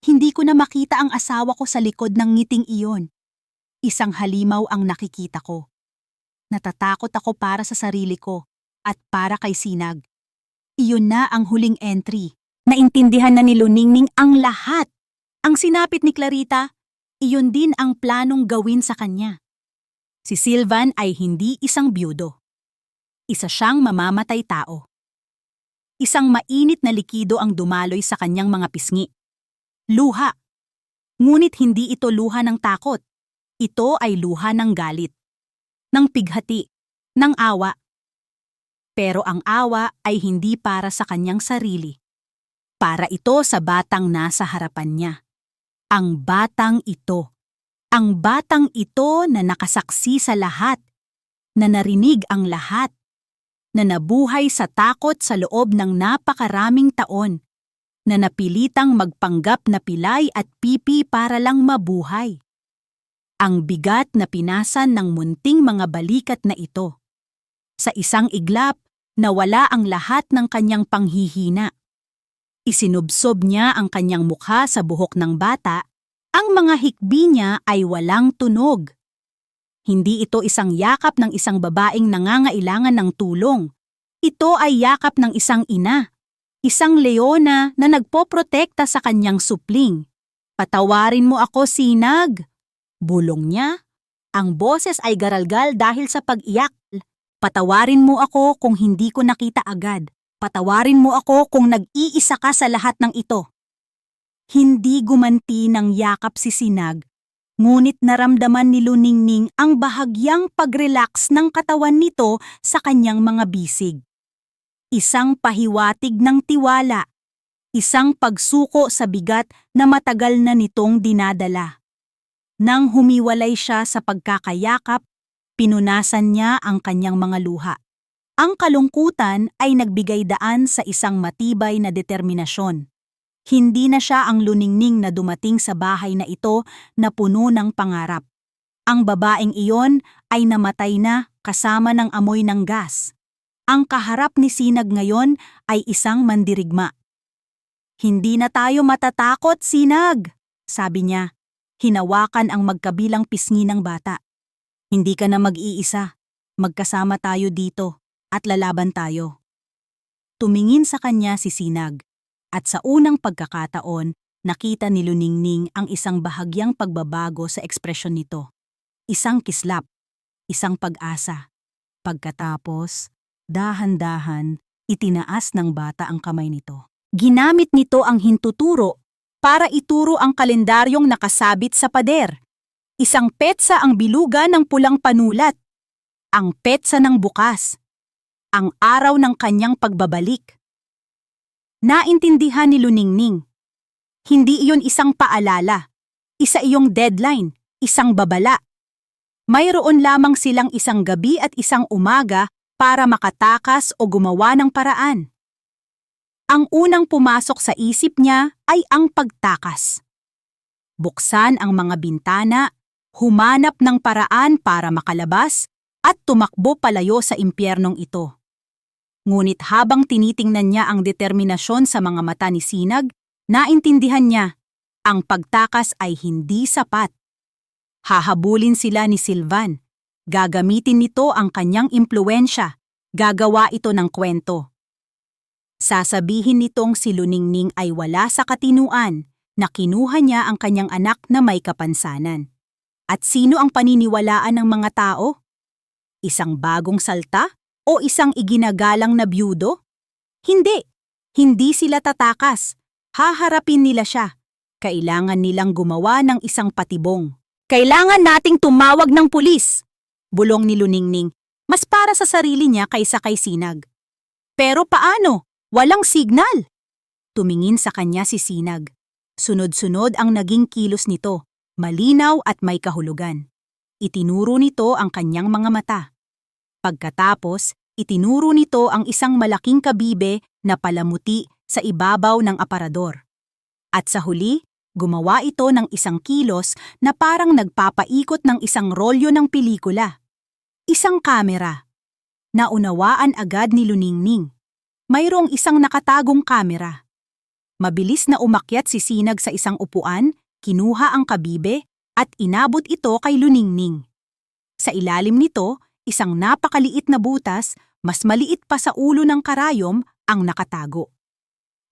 hindi ko na makita ang asawa ko sa likod ng ngiting iyon. Isang halimaw ang nakikita ko. Natatakot ako para sa sarili ko at para kay Sinag. Iyon na ang huling entry. Naintindihan na ni Luningning ang lahat. Ang sinapit ni Clarita, iyon din ang planong gawin sa kanya. Si Sylvan ay hindi isang byudo. Isa siyang mamamatay tao. Isang mainit na likido ang dumaloy sa kanyang mga pisngi. Luha. Ngunit hindi ito luha ng takot. Ito ay luha ng galit. Ng pighati. Ng awa. Pero ang awa ay hindi para sa kanyang sarili. Para ito sa batang nasa harapan niya. Ang batang ito. Ang batang ito na nakasaksi sa lahat. Na narinig ang lahat. Na nabuhay sa takot sa loob ng napakaraming taon. Na napilitang magpanggap na pilay at pipi para lang mabuhay. Ang bigat na pinasan ng munting mga balikat na ito. Sa isang iglap, nawala ang lahat ng kanyang panghihina. Isinubsob niya ang kanyang mukha sa buhok ng bata, ang mga hikbi niya ay walang tunog. Hindi ito isang yakap ng isang babaeng nangangailangan ng tulong. Ito ay yakap ng isang ina, isang leona na nagpoprotekta sa kanyang supling. Patawarin mo ako, Sinag. Bulong niya. Ang boses ay garalgal dahil sa pag-iyak. Patawarin mo ako kung hindi ko nakita agad. Patawarin mo ako kung nag-iisa ka sa lahat ng ito. Hindi gumanti ng yakap si Sinag, ngunit naramdaman ni Luningning ang bahagyang pag-relax ng katawan nito sa kanyang mga bisig. Isang pahiwatig ng tiwala, isang pagsuko sa bigat na matagal na nitong dinadala. Nang humiwalay siya sa pagkakayakap, pinunasan niya ang kanyang mga luha. Ang kalungkutan ay nagbigay daan sa isang matibay na determinasyon. Hindi na siya ang Luningning na dumating sa bahay na ito na puno ng pangarap. Ang babaeng iyon ay namatay na kasama ng amoy ng gas. Ang kaharap ni Sinag ngayon ay isang mandirigma. Hindi na tayo matatakot, Sinag, sabi niya. Hinawakan ang magkabilang pisngi ng bata. Hindi ka na mag-iisa. Magkasama tayo dito. At lalaban tayo. Tumingin sa kanya si Sinag, at sa unang pagkakataon, nakita ni Luningning ang isang bahagyang pagbabago sa ekspresyon nito. Isang kislap, isang pag-asa. Pagkatapos, dahan-dahan, itinaas ng bata ang kamay nito. Ginamit nito ang hintuturo para ituro ang kalendaryong nakasabit sa pader. Isang petsa ang biluga ng pulang panulat. Ang petsa ng bukas. Ang araw ng kanyang pagbabalik. Naintindihan ni Luningning. Hindi iyon isang paalala, isa iyong deadline, isang babala. Mayroon lamang silang isang gabi at isang umaga para makatakas o gumawa ng paraan. Ang unang pumasok sa isip niya ay ang pagtakas. Buksan ang mga bintana, humanap ng paraan para makalabas, at tumakbo palayo sa impyernong ito. Ngunit habang tinitingnan niya ang determinasyon sa mga mata ni Sinag, naintindihan niya, ang pagtakas ay hindi sapat. Hahabulin sila ni Sylvan. Gagamitin nito ang kanyang impluwensya. Gagawa ito ng kwento. Sasabihin nitong si Luningning ay wala sa katinuan na kinuha niya ang kanyang anak na may kapansanan. At sino ang paniniwalaan ng mga tao? Isang bagong salta? O isang iginagalang na byudo? Hindi. Hindi sila tatakas. Haharapin nila siya. Kailangan nilang gumawa ng isang patibong. Kailangan nating tumawag ng pulis. Bulong ni Luningning. Mas para sa sarili niya kaysa kay Sinag. Pero paano? Walang signal. Tumingin sa kanya si Sinag. Sunod-sunod ang naging kilos nito. Malinaw at may kahulugan. Itinuro nito ang kanyang mga mata. Pagkatapos, itinuro nito ang isang malaking kabibe na palamuti sa ibabaw ng aparador. At sa huli, Gumawa ito ng isang kilos na parang nagpapaikot ng isang rolyo ng pelikula. Isang kamera. Naunawaan agad ni Luningning. Mayroong isang nakatagong kamera. Mabilis na umakyat si Sinag sa isang upuan, kinuha ang kabibe, at inabot ito kay Luningning. Sa ilalim nito, isang napakaliit na butas, mas maliit pa sa ulo ng karayom, ang nakatago.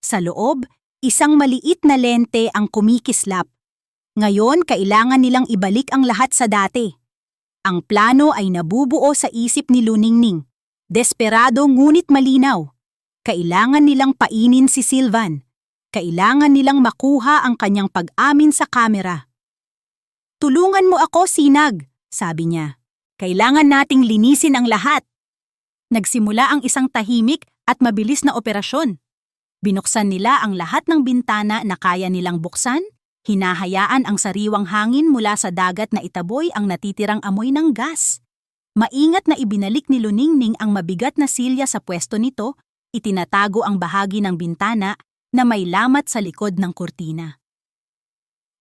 Sa loob, isang maliit na lente ang kumikislap. Ngayon, kailangan nilang ibalik ang lahat sa dati. Ang plano ay nabubuo sa isip ni Luningning. Desperado ngunit malinaw. Kailangan nilang painin si Sylvan. Kailangan nilang makuha ang kanyang pag-amin sa kamera. "Tulungan mo ako, Sinag," sabi niya. "Kailangan nating linisin ang lahat." Nagsimula ang isang tahimik at mabilis na operasyon. Binuksan nila ang lahat ng bintana na kaya nilang buksan, hinahayaan ang sariwang hangin mula sa dagat na itaboy ang natitirang amoy ng gas. Maingat na ibinalik ni Luningning ang mabigat na silya sa pwesto nito, itinatago ang bahagi ng bintana na may lamat sa likod ng kurtina.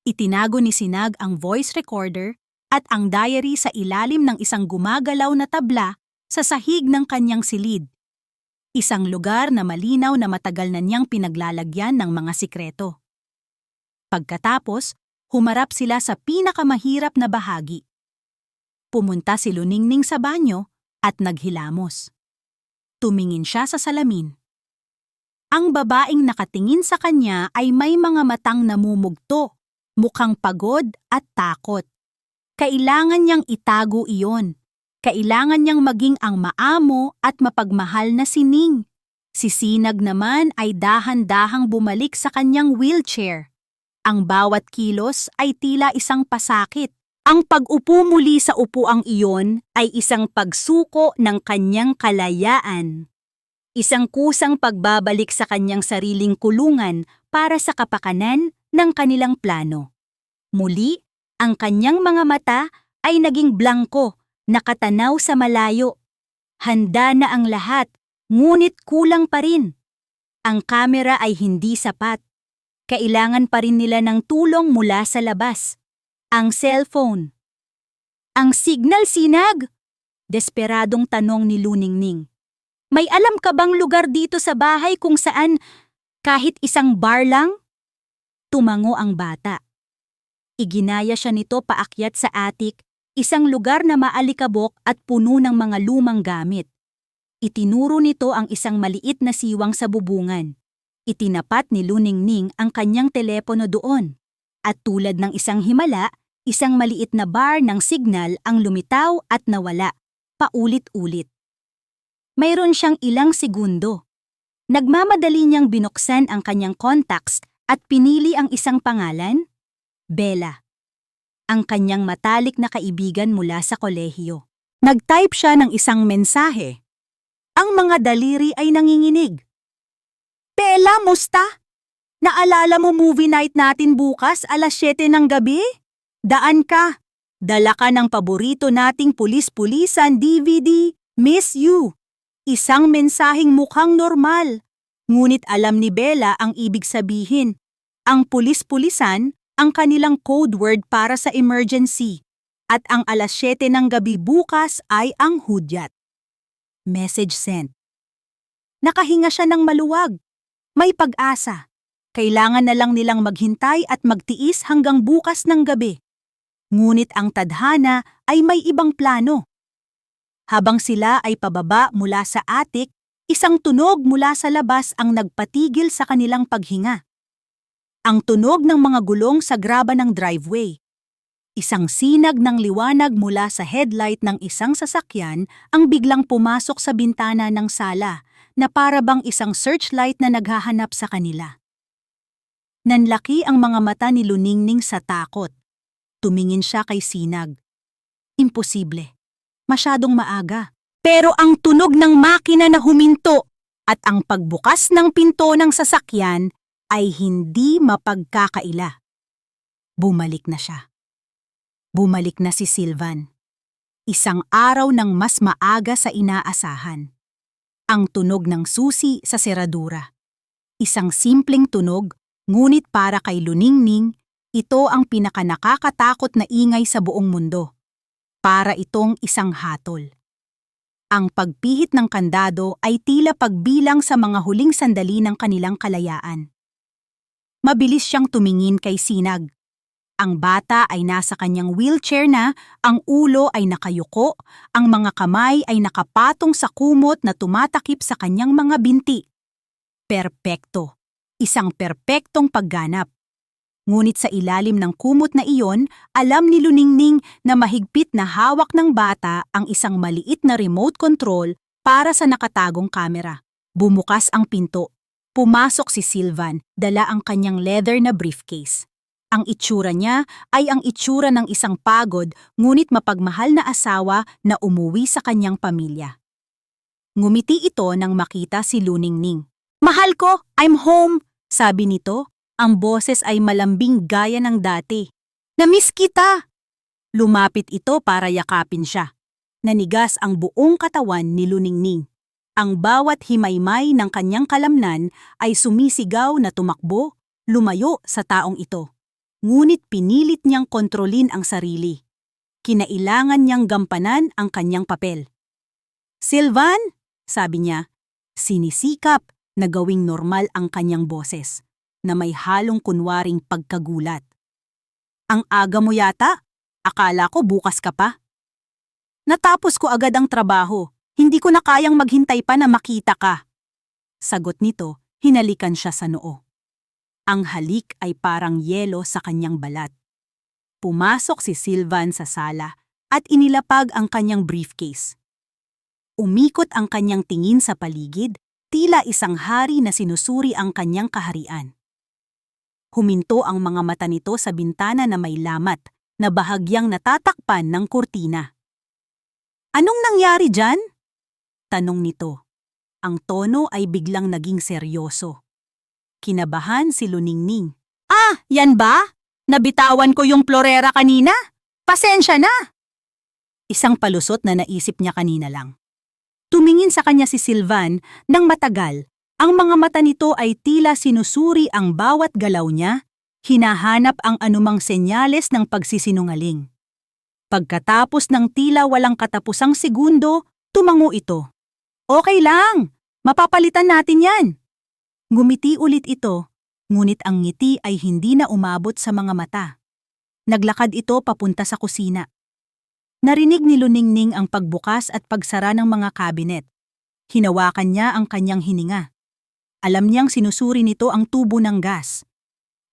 Itinago ni Sinag ang voice recorder at ang diary sa ilalim ng isang gumagalaw na tabla sa sahig ng kanyang silid. Isang lugar na malinaw na matagal na niyang pinaglalagyan ng mga sikreto. Pagkatapos, humarap sila sa pinakamahirap na bahagi. Pumunta si Luningning sa banyo at naghilamos. Tumingin siya sa salamin. Ang babaeng nakatingin sa kanya ay may mga matang namumugto, mukhang pagod at takot. Kailangan niyang itago iyon. Kailangan niyang maging ang maamo at mapagmahal na sining. Si Sinag naman ay dahan-dahang bumalik sa kanyang wheelchair. Ang bawat kilos ay tila isang pasakit. Ang pag-upo muli sa upuang iyon ay isang pagsuko ng kanyang kalayaan. Isang kusang pagbabalik sa kanyang sariling kulungan para sa kapakanan ng kanilang plano. Muli, ang kanyang mga mata ay naging blangko, nakatanaw sa malayo. Handa na ang lahat, ngunit kulang pa rin. Ang kamera ay hindi sapat. Kailangan pa rin nila ng tulong mula sa labas. Ang cellphone. "Ang signal, Sinag?" Desperadong tanong ni Luningning. "May alam ka bang lugar dito sa bahay kung saan kahit isang bar lang?" Tumango ang bata. Iginaya siya nito paakyat sa attic, isang lugar na maalikabok at puno ng mga lumang gamit. Itinuro nito ang isang maliit na siwang sa bubungan. Itinapat ni Luningning ang kanyang telepono doon. At tulad ng isang himala, isang maliit na bar ng signal ang lumitaw at nawala, paulit-ulit. Mayroon siyang ilang segundo. Nagmamadali niyang binuksan ang kanyang contacts at pinili ang isang pangalan, Bella. Ang kanyang matalik na kaibigan mula sa kolehiyo. Nag-type siya ng isang mensahe. Ang mga daliri ay nanginginig. "Bella, musta? Naalala mo movie night natin bukas 7:00 ng gabi? Daan ka. Dala ka ng paborito nating pulis-pulisan DVD, Miss You." Isang mensaheng mukhang normal. Ngunit alam ni Bella ang ibig sabihin. Ang pulis-pulisan, ang kanilang code word para sa emergency. At ang 7:00 ng gabi bukas ay ang hudyat. Message sent. Nakahinga siya ng maluwag. May pag-asa. Kailangan na lang nilang maghintay at magtiis hanggang bukas ng gabi. Ngunit ang tadhana ay may ibang plano. Habang sila ay pababa mula sa attic, isang tunog mula sa labas ang nagpatigil sa kanilang paghinga. Ang tunog ng mga gulong sa graba ng driveway. Isang sinag ng liwanag mula sa headlight ng isang sasakyan ang biglang pumasok sa bintana ng sala na para bang isang searchlight na naghahanap sa kanila. Nanlaki ang mga mata ni Luningning sa takot. Tumingin siya kay Sinag. Imposible. Masyadong maaga. Pero ang tunog ng makina na huminto at ang pagbukas ng pinto ng sasakyan ay hindi mapagkakaila. Bumalik na siya. Bumalik na si Sylvan. Isang araw ng mas maaga sa inaasahan. Ang tunog ng susi sa seradura. Isang simpleng tunog, ngunit para kay Luningning, Ito ang pinakanakakatakot na ingay sa buong mundo. Para itong isang hatol. Ang pagpihit ng kandado ay tila pagbilang sa mga huling sandali ng kanilang kalayaan. Mabilis siyang tumingin kay Sinag. Ang bata ay nasa kanyang wheelchair na, ang ulo ay nakayuko, ang mga kamay ay nakapatong sa kumot na tumatakip sa kanyang mga binti. Perpekto. Isang perpektong pagganap. Ngunit sa ilalim ng kumot na iyon, alam ni Luningning na mahigpit na hawak ng bata ang isang maliit na remote control para sa nakatagong kamera. Bumukas ang pinto. Pumasok si Sylvan, dala ang kanyang leather na briefcase. Ang itsura niya ay ang itsura ng isang pagod ngunit mapagmahal na asawa na umuwi sa kanyang pamilya. Ngumiti ito nang makita si Luningning. "Mahal ko, I'm home," sabi nito. Ang boses ay malambing gaya ng dati. "Namiss kita!" Lumapit ito para yakapin siya. Nanigas ang buong katawan ni Luningning. Ang bawat himaymay ng kanyang kalamnan ay sumisigaw na tumakbo, lumayo sa taong ito. Ngunit pinilit niyang kontrolin ang sarili. Kinailangan niyang gampanan ang kanyang papel. "Sylvan," sabi niya, sinisikap na gawing normal ang kanyang boses, na may halong kunwaring pagkagulat. "Ang aga mo yata? Akala ko bukas ka pa." "Natapos ko agad ang trabaho. Hindi ko na kayang maghintay pa na makita ka." Sagot nito, hinalikan siya sa noo. Ang halik ay parang yelo sa kanyang balat. Pumasok si Sylvan sa sala at inilapag ang kanyang briefcase. Umikot ang kanyang tingin sa paligid, tila isang hari na sinusuri ang kanyang kaharian. Huminto ang mga mata nito sa bintana na may lamat, na bahagyang natatakpan ng kurtina. "Anong nangyari dyan?" tanong nito. Ang tono ay biglang naging seryoso. Kinabahan si Luningning. "Ah, yan ba? Nabitawan ko yung florera kanina? Pasensya na!" Isang palusot na naisip niya kanina lang. Tumingin sa kanya si Sylvan nang matagal. Ang mga mata nito ay tila sinusuri ang bawat galaw niya, hinahanap ang anumang senyales ng pagsisinungaling. Pagkatapos ng tila walang katapusang segundo, tumango ito. "Okay lang, mapapalitan natin yan." Ngumiti ulit ito, ngunit ang ngiti ay hindi na umabot sa mga mata. Naglakad ito papunta sa kusina. Narinig ni Luningning ang pagbukas at pagsara ng mga kabinet. Hinawakan niya ang kanyang hininga. Alam niyang sinusuri nito ang tubo ng gas.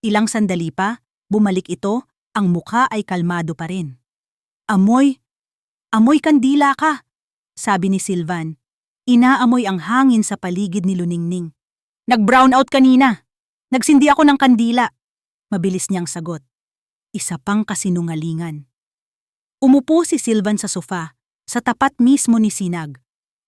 Ilang sandali pa, bumalik ito, ang mukha ay kalmado pa rin. Amoy kandila ka," sabi ni Sylvan. Inaamoy ang hangin sa paligid ni Luningning. "Nag-brown out kanina. Nagsindi ako ng kandila," mabilis niyang sagot. Isa pang kasinungalingan. Umupo si Sylvan sa sofa, sa tapat mismo ni Sinag.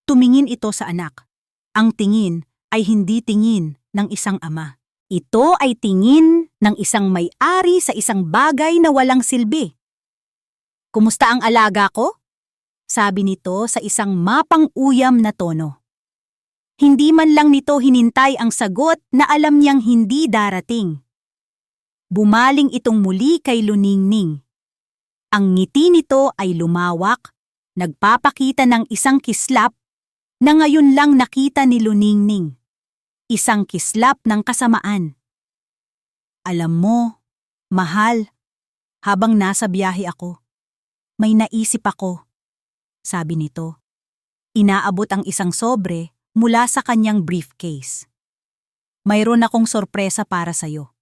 Tumingin ito sa anak. Ang tingin ay hindi tingin ng isang ama. Ito ay tingin ng isang may-ari sa isang bagay na walang silbi. "Kumusta ang alaga ko?" sabi nito sa isang mapang-uyam na tono. Hindi man lang nito hinintay ang sagot na alam niyang hindi darating. Bumaling itong muli kay Luningning. Ang ngiti nito ay lumawak, nagpapakita ng isang kislap na ngayon lang nakita ni Luningning. Isang kislap ng kasamaan. "Alam mo, mahal, habang nasa biyahe ako, may naisip ako," sabi nito. Inaabot ang isang sobre mula sa kanyang briefcase. "Mayroon akong sorpresa para sa'yo."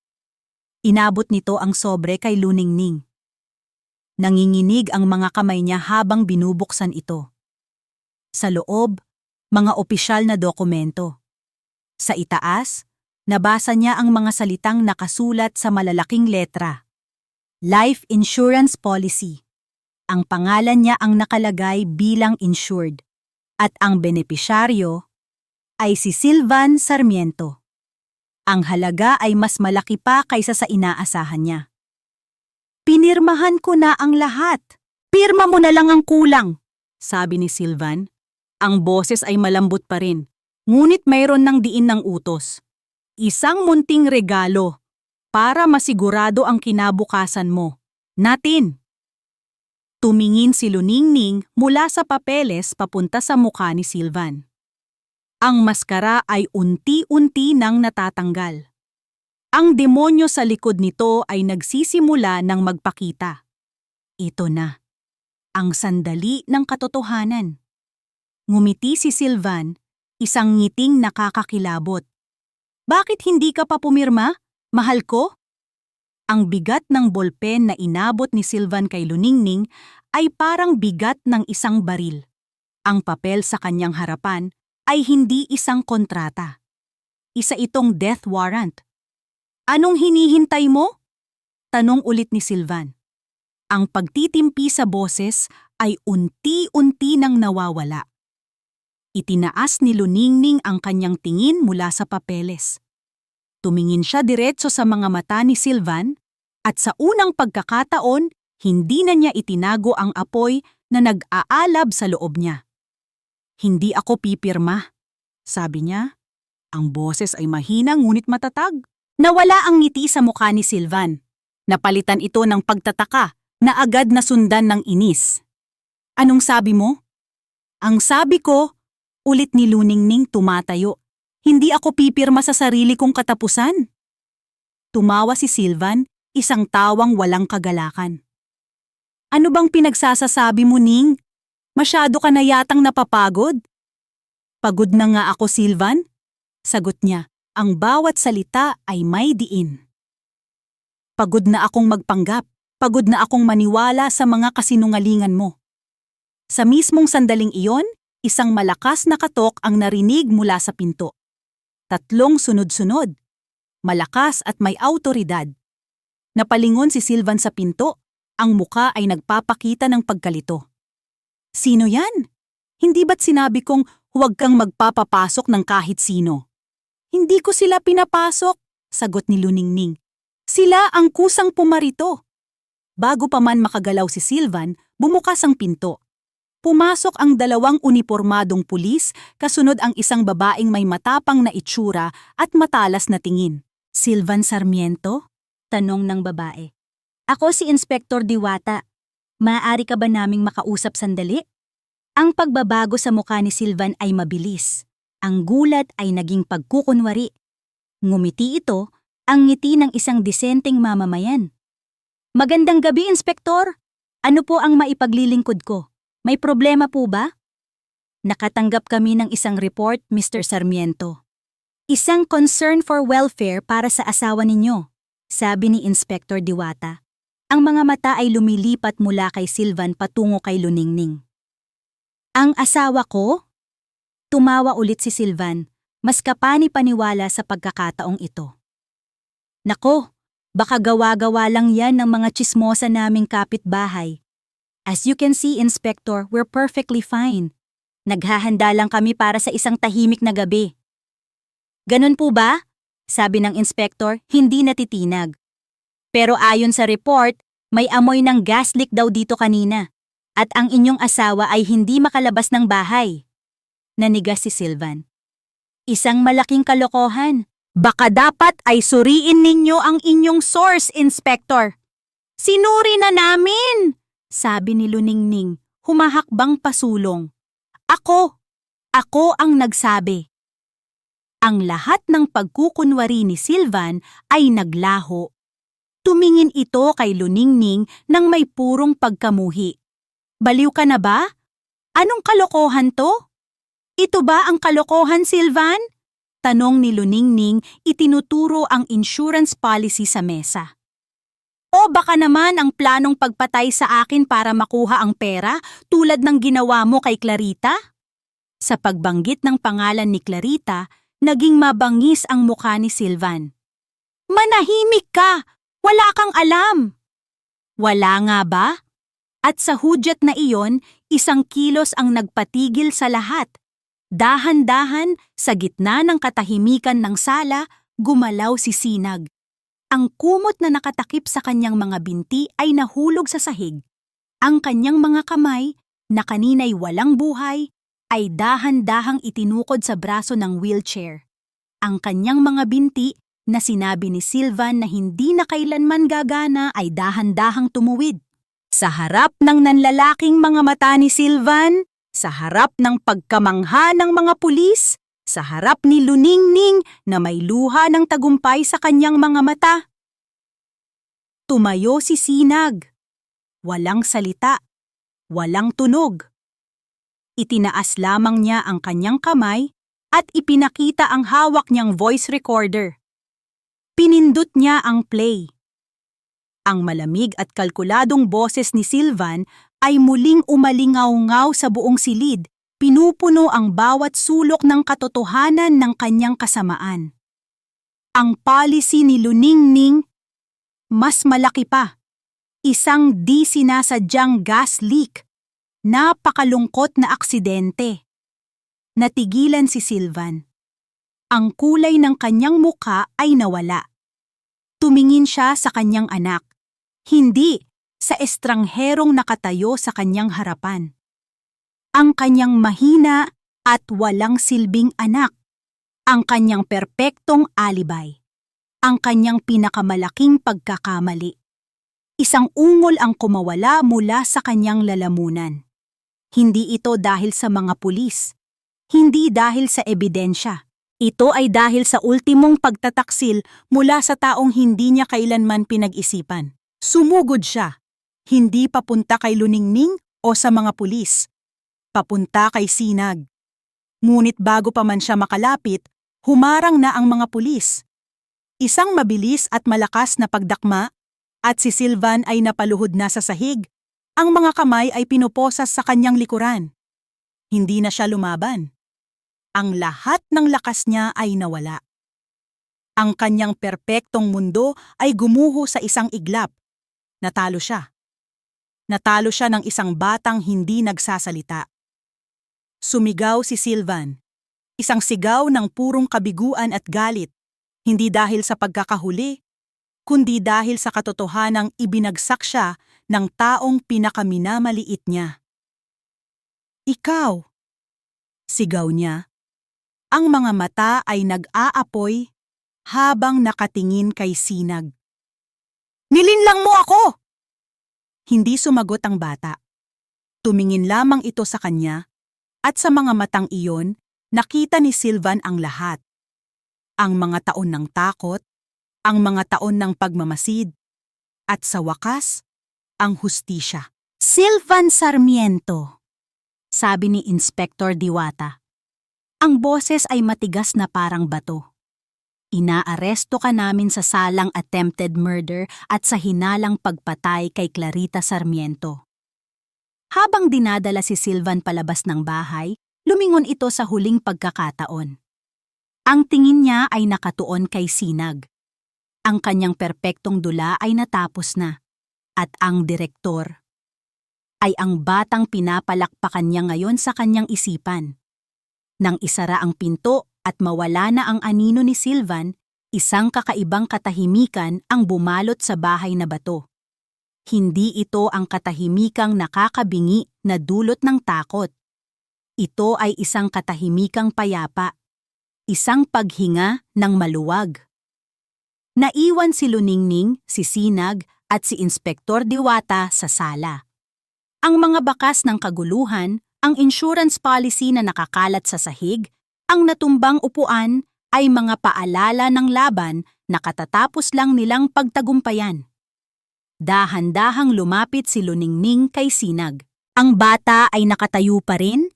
Inabot nito ang sobre kay Luningning. Nanginginig ang mga kamay niya habang binubuksan ito. Sa loob, mga opisyal na dokumento. Sa itaas, nabasa niya ang mga salitang nakasulat sa malalaking letra. Life Insurance Policy. Ang pangalan niya ang nakalagay bilang insured. At ang benepisyaryo ay si Sylvan Sarmiento. Ang halaga ay mas malaki pa kaysa sa inaasahan niya. "Pinirmahan ko na ang lahat. Pirma mo na lang ang kulang," sabi ni Sylvan. Ang boses ay malambot pa rin, ngunit mayroon ng diin ng utos. "Isang munting regalo. para masigurado ang kinabukasan mo. Natin! Tumingin si Luningning mula sa papeles papunta sa mukha ni Sylvan. Ang maskara ay unti-unti nang natatanggal. Ang demonyo sa likod nito ay nagsisimula ng magpakita. Ito na, ang sandali ng katotohanan. Ngumiti si Sylvan, isang ngiting nakakakilabot. Bakit hindi ka pa pumirma, mahal ko? Ang bigat ng bolpen na inabot ni Sylvan kay Luningning ay parang bigat ng isang baril. Ang papel sa kanyang harapan ay hindi isang kontrata. Isa itong death warrant. Anong hinihintay mo? Tanong ulit ni Sylvan. Ang pagtitimpi sa boses ay unti-unti nang nawawala. Itinaas ni Luningning ang kanyang tingin mula sa papeles. Tumingin siya diretso sa mga mata ni Sylvan at sa unang pagkakataon, hindi na niya itinago ang apoy na nag-aalab sa loob niya. Hindi ako pipirma, sabi niya. Ang boses ay mahina ngunit matatag. Nawala ang ngiti sa mukha ni Sylvan. Napalitan ito ng pagtataka na agad nasundan ng inis. Anong sabi mo? Ang sabi ko, ulit ni Luningning tumatayo. Hindi ako pipirma sa sarili kong katapusan. Tumawa si Sylvan, isang tawang walang kagalakan. Ano bang pinagsasasabi mo, Ning? Masyado ka na yatang napapagod. Pagod na nga ako, Sylvan. Sagot niya, ang bawat salita ay may diin. Pagod na akong magpanggap. Pagod na akong maniwala sa mga kasinungalingan mo. Sa mismong sandaling iyon, isang malakas na katok ang narinig mula sa pinto. 3 sunod-sunod. Malakas at may awtoridad. Napalingon si Sylvan sa pinto, ang muka ay nagpapakita ng pagkalito. Sino yan? Hindi ba't sinabi kong huwag kang magpapapasok ng kahit sino? Hindi ko sila pinapasok, sagot ni Luningning. Sila ang kusang pumarito. Bago pa man makagalaw si Sylvan, bumukas ang pinto. Pumasok ang 2 unipormadong pulis, kasunod ang isang babaeng may matapang na itsura at matalas na tingin. Sylvan Sarmiento? Tanong ng babae. Ako si Inspektor Diwata. Maaari ka ba naming makausap sandali? Ang pagbabago sa mukha ni Sylvan ay mabilis. Ang gulat ay naging pagkukunwari. Ngumiti ito, ang ngiti ng isang disenteng mamamayan. Magandang gabi, Inspektor. Ano po ang maipaglilingkod ko? May problema po ba? Nakatanggap kami ng isang report, Mr. Sarmiento. Isang concern for welfare para sa asawa ninyo, sabi ni Inspector Diwata. Ang mga mata ay lumilipat mula kay Sylvan patungo kay Luningning. Ang asawa ko? Tumawa ulit si Sylvan, mas kapani-paniwala sa pagkakataong ito. Nako, baka gawa-gawa lang yan ng mga tsismosa naming kapitbahay. As you can see, Inspector, we're perfectly fine. Naghahanda lang kami para sa isang tahimik na gabi. Ganun po ba? Sabi ng Inspector, hindi natitinag. Pero ayon sa report, may amoy ng gas leak daw dito kanina. At ang inyong asawa ay hindi makalabas ng bahay. Nanigas si Sylvan. Isang malaking kalokohan. Baka dapat ay suriin ninyo ang inyong source, Inspector. Sinuri na namin! Sabi ni Luningning, humahakbang pasulong. Ako ang nagsabi. Ang lahat ng pagkukunwari ni Sylvan ay naglaho. Tumingin ito kay Luningning nang may purong pagkamuhi. Baliw ka na ba? Anong kalokohan to? Ito ba ang kalokohan, Sylvan? Tanong ni Luningning, itinuturo ang insurance policy sa mesa. O baka naman ang planong pagpatay sa akin para makuha ang pera tulad ng ginawa mo kay Clarita? Sa pagbanggit ng pangalan ni Clarita, naging mabangis ang mukha ni Sylvan. Manahimik ka! Wala kang alam! Wala nga ba? At sa hudyat na iyon, 1 kilos ang nagpatigil sa lahat. Dahan-dahan, sa gitna ng katahimikan ng sala, gumalaw si Sinag. Ang kumot na nakatakip sa kanyang mga binti ay nahulog sa sahig. Ang kanyang mga kamay, na kanina'y walang buhay, ay dahan-dahang itinukod sa braso ng wheelchair. Ang kanyang mga binti na sinabi ni Sylvan na hindi na kailanman gagana ay dahan-dahang tumuwid. Sa harap ng nanlalaking mga mata ni Sylvan, sa harap ng pagkamangha ng mga pulis, sa harap ni Luningning na may luha ng tagumpay sa kanyang mga mata. Tumayo si Sinag. Walang salita, walang tunog. Itinaas lamang niya ang kanyang kamay at ipinakita ang hawak niyang voice recorder. Pinindot niya ang play. Ang malamig at kalkuladong boses ni Sylvan ay muling umalingaw-ngaw sa buong silid, pinupuno ang bawat sulok ng katotohanan ng kanyang kasamaan. Ang policy ni Luningning, mas malaki pa. Isang di sinasadyang gas leak. Napakalungkot na aksidente. Natigilan si Sylvan. Ang kulay ng kanyang muka ay nawala. Tumingin siya sa kanyang anak. Hindi sa estrangherong nakatayo sa kanyang harapan. Ang kanyang mahina at walang silbing anak. Ang kanyang perpektong alibay. Ang kanyang pinakamalaking pagkakamali. Isang ungol ang kumawala mula sa kanyang lalamunan. Hindi ito dahil sa mga pulis. Hindi dahil sa ebidensya. Ito ay dahil sa ultimong pagtataksil mula sa taong hindi niya kailanman pinag-isipan. Sumugod siya. Hindi papunta kay Luningning o sa mga pulis. Papunta kay Sinag. Ngunit bago pa man siya makalapit, humarang na ang mga pulis. Isang mabilis at malakas na pagdakma at si Sylvan ay napaluhod na sa sahig. Ang mga kamay ay pinuposas sa kanyang likuran. Hindi na siya lumaban. Ang lahat ng lakas niya ay nawala. Ang kanyang perpektong mundo ay gumuho sa isang iglap. Natalo siya. Natalo siya ng isang batang hindi nagsasalita. Sumigaw si Sylvan. Isang sigaw ng purong kabiguan at galit. Hindi dahil sa pagkakahuli, kundi dahil sa katotohanang ibinagsak siya ng taong pinakaminamaliit niya. Ikaw! Sigaw niya. Ang mga mata ay nag-aapoy habang nakatingin kay Sinag. Nilinlang mo ako! Hindi sumagot ang bata. Tumingin lamang ito sa kanya at sa mga matang iyon nakita ni Sylvan ang lahat. Ang mga taon ng takot, ang mga taon ng pagmamasid, at sa wakas, ang hustisya. Sylvan Sarmiento, sabi ni Inspektor Diwata. Ang boses ay matigas na parang bato. Inaaresto ka namin sa salang attempted murder at sa hinalang pagpatay kay Clarita Sarmiento. Habang dinadala si Sylvan palabas ng bahay, lumingon ito sa huling pagkakataon. Ang tingin niya ay nakatuon kay Sinag. Ang kanyang perpektong dula ay natapos na. At ang direktor ay ang batang pinapalakpakan niya ngayon sa kanyang isipan. Nang isara ang pinto at mawala na ang anino ni Sylvan, isang kakaibang katahimikan ang bumalot sa bahay na bato. Hindi ito ang katahimikang nakakabingi na dulot ng takot. Ito ay isang katahimikang payapa, isang paghinga ng maluwag. Naiwan si Luningning, si Sinag at si Inspektor Diwata sa sala. Ang mga bakas ng kaguluhan, ang insurance policy na nakakalat sa sahig, ang natumbang upuan ay mga paalala ng laban na katatapos lang nilang pagtagumpayan. Dahan-dahang lumapit si Luningning kay Sinag. Ang bata ay nakatayo pa rin.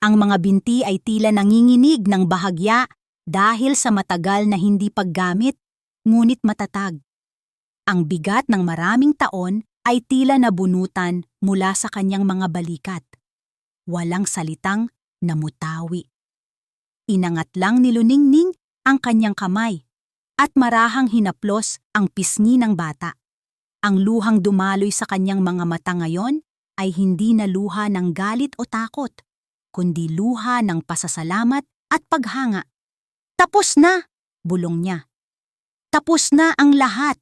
Ang mga binti ay tila nanginginig ng bahagya dahil sa matagal na hindi paggamit, ngunit matatag. Ang bigat ng maraming taon ay tila nabunutan mula sa kanyang mga balikat. Walang salitang namutawi. Inangat lang ni Luningning ang kanyang kamay at marahang hinaplos ang pisngi ng bata. Ang luhang dumaloy sa kanyang mga mata ngayon ay hindi na luha ng galit o takot, kundi luha ng pasasalamat at paghanga. Tapos na, bulong niya. Tapos na ang lahat.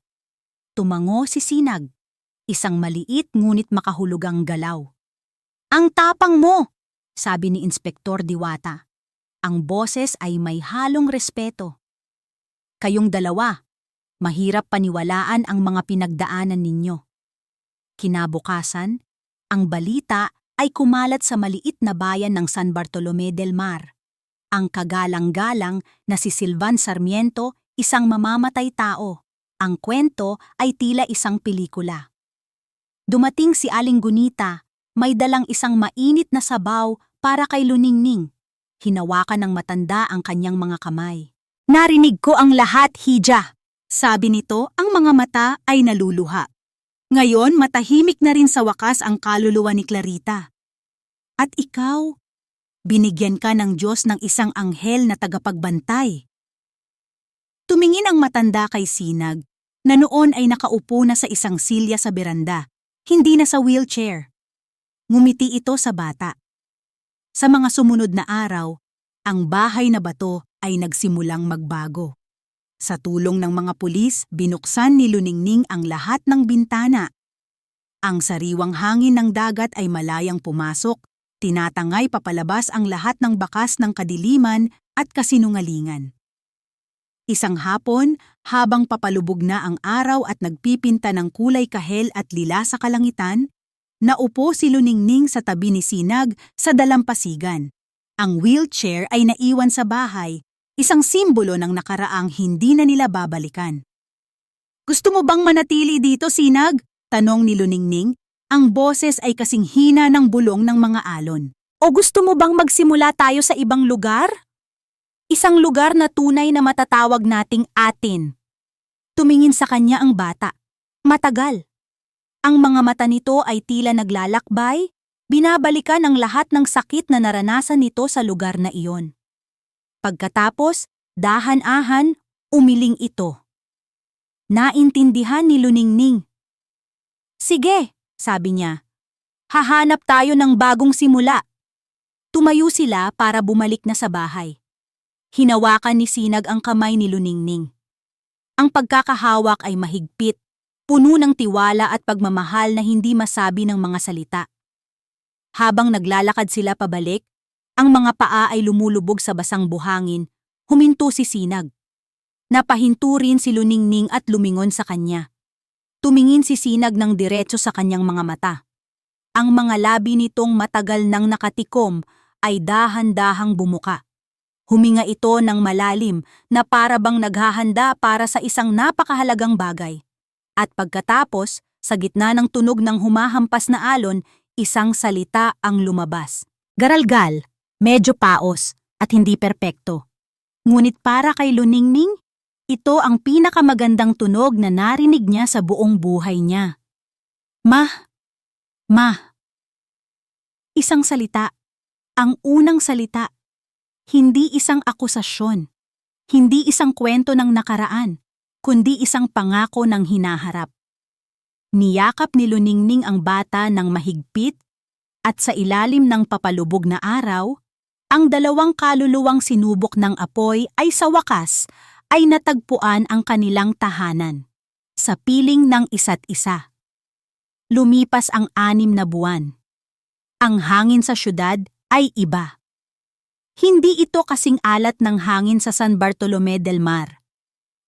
Tumango si Sinag, isang maliit ngunit makahulugang galaw. Ang tapang mo, sabi ni Inspektor Diwata. Ang boses ay may halong respeto. Kayong dalawa, mahirap paniwalaan ang mga pinagdaanan ninyo. Kinabukasan, ang balita ay kumalat sa maliit na bayan ng San Bartolome del Mar. Ang kagalang-galang na si Silvan Sarmiento, isang mamamatay tao. Ang kwento ay tila isang pelikula. Dumating si Aling Gunita, may dalang isang mainit na sabaw para kay Luningning. Hinawakan ng matanda ang kanyang mga kamay. Narinig ko ang lahat, Hija. Sabi nito, ang mga mata ay naluluha. Ngayon, matahimik na rin sa wakas ang kaluluwa ni Clarita. At ikaw, binigyan ka ng Diyos ng isang anghel na tagapagbantay. Tumingin ang matanda kay Sinag, na noon ay nakaupo na sa isang silya sa beranda, hindi na sa wheelchair. Ngumiti ito sa bata. Sa mga sumunod na araw, ang bahay na bato ay nagsimulang magbago. Sa tulong ng mga pulis, binuksan ni Luningning ang lahat ng bintana. Ang sariwang hangin ng dagat ay malayang pumasok, tinatangay papalabas ang lahat ng bakas ng kadiliman at kasinungalingan. Isang hapon, habang papalubog na ang araw at nagpipinta ng kulay kahel at lila sa kalangitan, naupo si Luningning sa tabi ni Sinag sa dalampasigan. Ang wheelchair ay naiwan sa bahay, isang simbolo ng nakaraang hindi na nila babalikan. Gusto mo bang manatili dito, Sinag? Tanong ni Luningning. Ang boses ay kasing hina ng bulong ng mga alon. O gusto mo bang magsimula tayo sa ibang lugar? Isang lugar na tunay na matatawag nating atin. Tumingin sa kanya ang bata. Matagal. Ang mga mata nito ay tila naglalakbay, binabalikan ang lahat ng sakit na naranasan nito sa lugar na iyon. Pagkatapos, dahan-ahan, umiling ito. Naintindihan ni Luningning. Sige, sabi niya. Hahanap tayo ng bagong simula. Tumayo sila para bumalik na sa bahay. Hinawakan ni Sinag ang kamay ni Luningning. Ang pagkakahawak ay mahigpit, puno ng tiwala at pagmamahal na hindi masabi ng mga salita. Habang naglalakad sila pabalik, ang mga paa ay lumulubog sa basang buhangin, huminto si Sinag. Napahinto rin si Luningning at lumingon sa kanya. Tumingin si Sinag ng diretso sa kanyang mga mata. Ang mga labi nitong matagal nang nakatikom ay dahan-dahang bumuka. Huminga ito ng malalim na para bang naghahanda para sa isang napakahalagang bagay. At pagkatapos, sa gitna ng tunog ng humahampas na alon, isang salita ang lumabas. Garalgal, medyo paos, at hindi perpekto. Ngunit para kay Luningning, ito ang pinakamagandang tunog na narinig niya sa buong buhay niya. Ma. Isang salita. Ang unang salita. Hindi isang akusasyon, hindi isang kwento ng nakaraan, kundi isang pangako ng hinaharap. Niyakap ni Luningning ang bata ng mahigpit at sa ilalim ng papalubog na araw, ang dalawang kaluluwang sinubok ng apoy ay sa wakas ay natagpuan ang kanilang tahanan, sa piling ng isa't isa. Lumipas ang 6 na buwan. Ang hangin sa syudad ay iba. Hindi ito kasing alat ng hangin sa San Bartolome del Mar.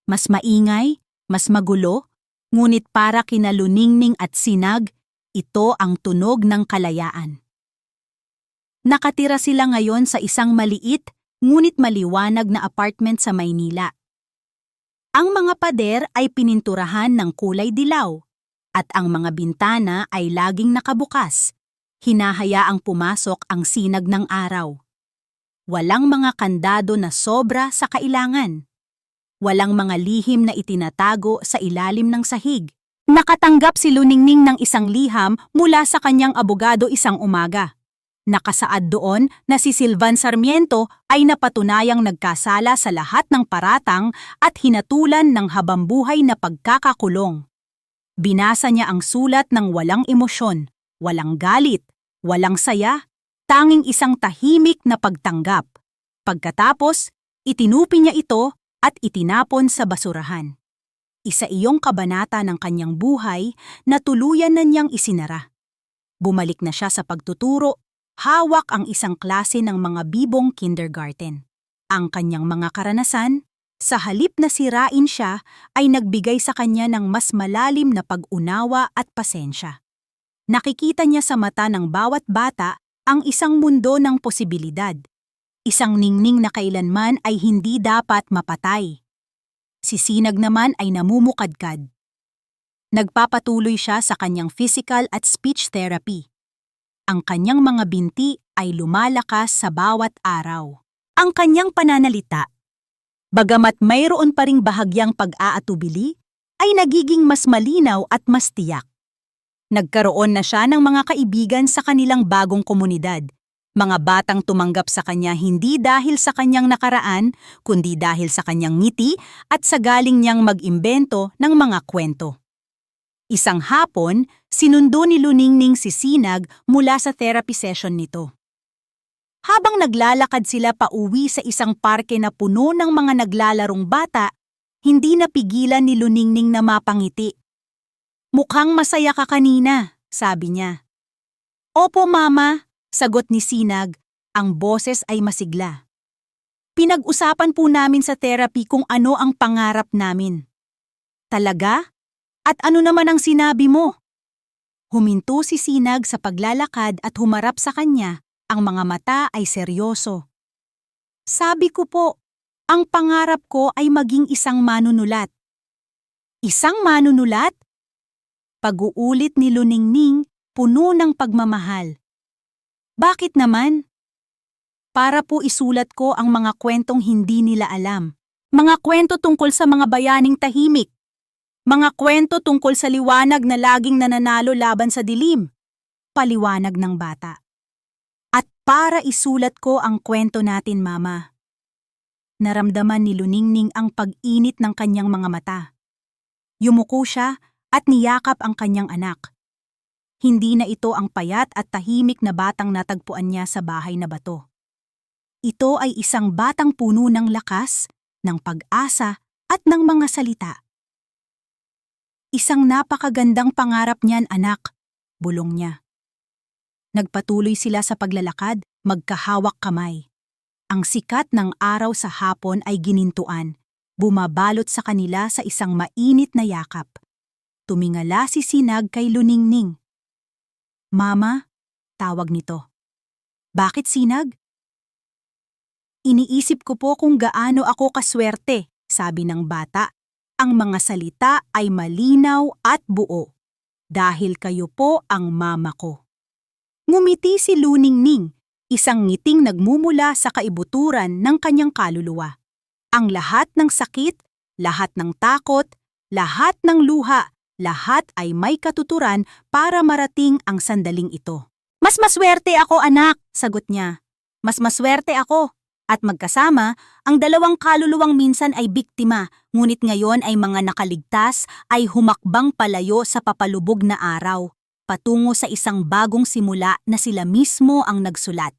Mas maingay, mas magulo, ngunit para kina Luningning at Sinag, ito ang tunog ng kalayaan. Nakatira sila ngayon sa isang maliit, ngunit maliwanag na apartment sa Maynila. Ang mga pader ay pininturahan ng kulay dilaw, at ang mga bintana ay laging nakabukas, hinahayaang pumasok ang sinag ng araw. Walang mga kandado na sobra sa kailangan. Walang mga lihim na itinatago sa ilalim ng sahig. Nakatanggap si Luningning ng isang liham mula sa kanyang abogado isang umaga. Nakasaad doon na si Silvan Sarmiento ay napatunayang nagkasala sa lahat ng paratang at hinatulan ng habambuhay na pagkakakulong. Binasa niya ang sulat ng walang emosyon, walang galit, walang saya, tanging isang tahimik na pagtanggap. Pagkatapos, itinupi niya ito at itinapon sa basurahan. Isa iyong kabanata ng kanyang buhay na tuluyan na niyang isinara. Bumalik na siya sa pagtuturo, hawak ang isang klase ng mga bibong kindergarten. Ang kanyang mga karanasan, Sa halip na sirain siya, ay nagbigay sa kanya ng mas malalim na pag-unawa at pasensya. Nakikita niya sa mata ng bawat bata ang isang mundo ng posibilidad. Isang ningning na kailanman ay hindi dapat mapatay. Si Sinag naman ay namumukadkad. Nagpapatuloy siya sa kanyang physical at speech therapy. Ang kanyang mga binti ay lumalakas sa bawat araw. Ang kanyang pananalita, bagamat mayroon pa ring bahagyang pag-aatubili, ay nagiging mas malinaw at mas tiyak. Nagkaroon na siya ng mga kaibigan sa kanilang bagong komunidad. Mga batang tumanggap sa kanya hindi dahil sa kanyang nakaraan, kundi dahil sa kanyang ngiti at sa galing niyang mag-imbento ng mga kwento. Isang hapon, sinundo ni Luningning si Sinag mula sa therapy session nito. Habang naglalakad sila pauwi sa isang parke na puno ng mga naglalarong bata, hindi napigilan ni Luningning na mapangiti. "Mukhang masaya ka kanina," sabi niya. "Opo, Mama," sagot ni Sinag, ang boses ay masigla. "Pinag-usapan po namin sa therapy kung ano ang pangarap namin." "Talaga? At ano naman ang sinabi mo?" Huminto si Sinag sa paglalakad at humarap sa kanya, ang mga mata ay seryoso. "Sabi ko po, ang pangarap ko ay maging isang manunulat." "Isang manunulat?" Pag-uulit ni Luningning, puno ng pagmamahal. "Bakit naman?" "Para po isulat ko ang mga kwentong hindi nila alam. Mga kwento tungkol sa mga bayaning tahimik. Mga kwento tungkol sa liwanag na laging nananalo laban sa dilim." Paliwanag ng bata. "At para isulat ko ang kwento natin, Mama." Naramdaman ni Luningning ang pag-init ng kanyang mga mata. Yumuko siya at niyakap ang kanyang anak. Hindi na ito ang payat at tahimik na batang natagpuan niya sa bahay na bato. Ito ay isang batang puno ng lakas, ng pag-asa at ng mga salita. "Isang napakagandang pangarap niyan, anak," bulong niya. Nagpatuloy sila sa paglalakad, magkahawak kamay. Ang sikat ng araw sa hapon ay ginintuan, bumabalot sa kanila sa isang mainit na yakap. Tumingala si Sinag kay Luningning. "Mama," tawag nito. "Bakit, Sinag?" "Iniisip ko po kung gaano ako kaswerte," sabi ng bata. "Ang mga salita ay malinaw at buo. Dahil kayo po ang mama ko." Ngumiti si Luningning, isang ngiting nagmumula sa kaibuturan ng kanyang kaluluwa. Ang lahat ng sakit, lahat ng takot, lahat ng luha, lahat ay may katuturan para marating ang sandaling ito. "Mas maswerte ako, anak," sagot niya. "Mas maswerte ako." At magkasama, ang dalawang kaluluwang minsan ay biktima, ngunit ngayon ay mga nakaligtas, ay humakbang palayo sa papalubog na araw, patungo sa isang bagong simula na sila mismo ang nagsulat.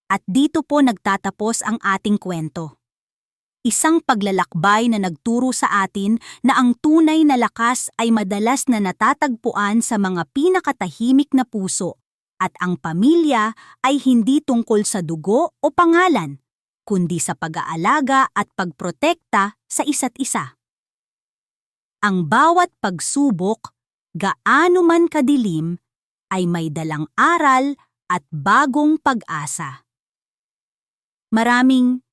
At dito po nagtatapos ang ating kwento. Isang paglalakbay na nagturo sa atin na ang tunay na lakas ay madalas na natatagpuan sa mga pinakatahimik na puso, at ang pamilya ay hindi tungkol sa dugo o pangalan, kundi sa pag-aalaga at pagprotekta sa isa't isa. Ang bawat pagsubok, gaano man kadilim, ay may dalang aral at bagong pag-asa. Maraming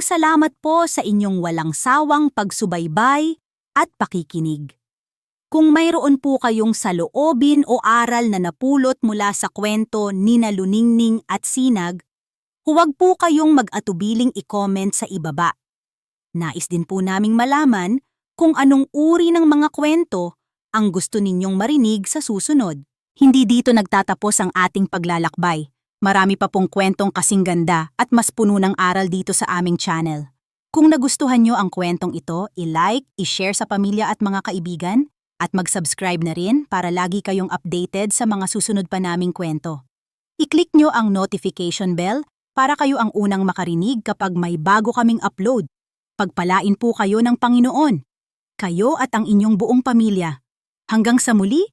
salamat po sa inyong walang sawang pagsubaybay at pakikinig. Kung mayroon po kayong saloobin o aral na napulot mula sa kwento ni Luningning at Sinag, huwag po kayong mag-atubiling i-comment sa ibaba. Nais din po naming malaman kung anong uri ng mga kwento ang gusto ninyong marinig sa susunod. Hindi dito nagtatapos ang ating paglalakbay. Marami pa pong kwentong kasing ganda at mas puno ng aral dito sa aming channel. Kung nagustuhan nyo ang kwentong ito, i-like, i-share sa pamilya at mga kaibigan, at mag-subscribe na rin para lagi kayong updated sa mga susunod pa naming kwento. I-click nyo ang notification bell para kayo ang unang makarinig kapag may bago kaming upload. Pagpalain po kayo ng Panginoon, kayo at ang inyong buong pamilya. Hanggang sa muli,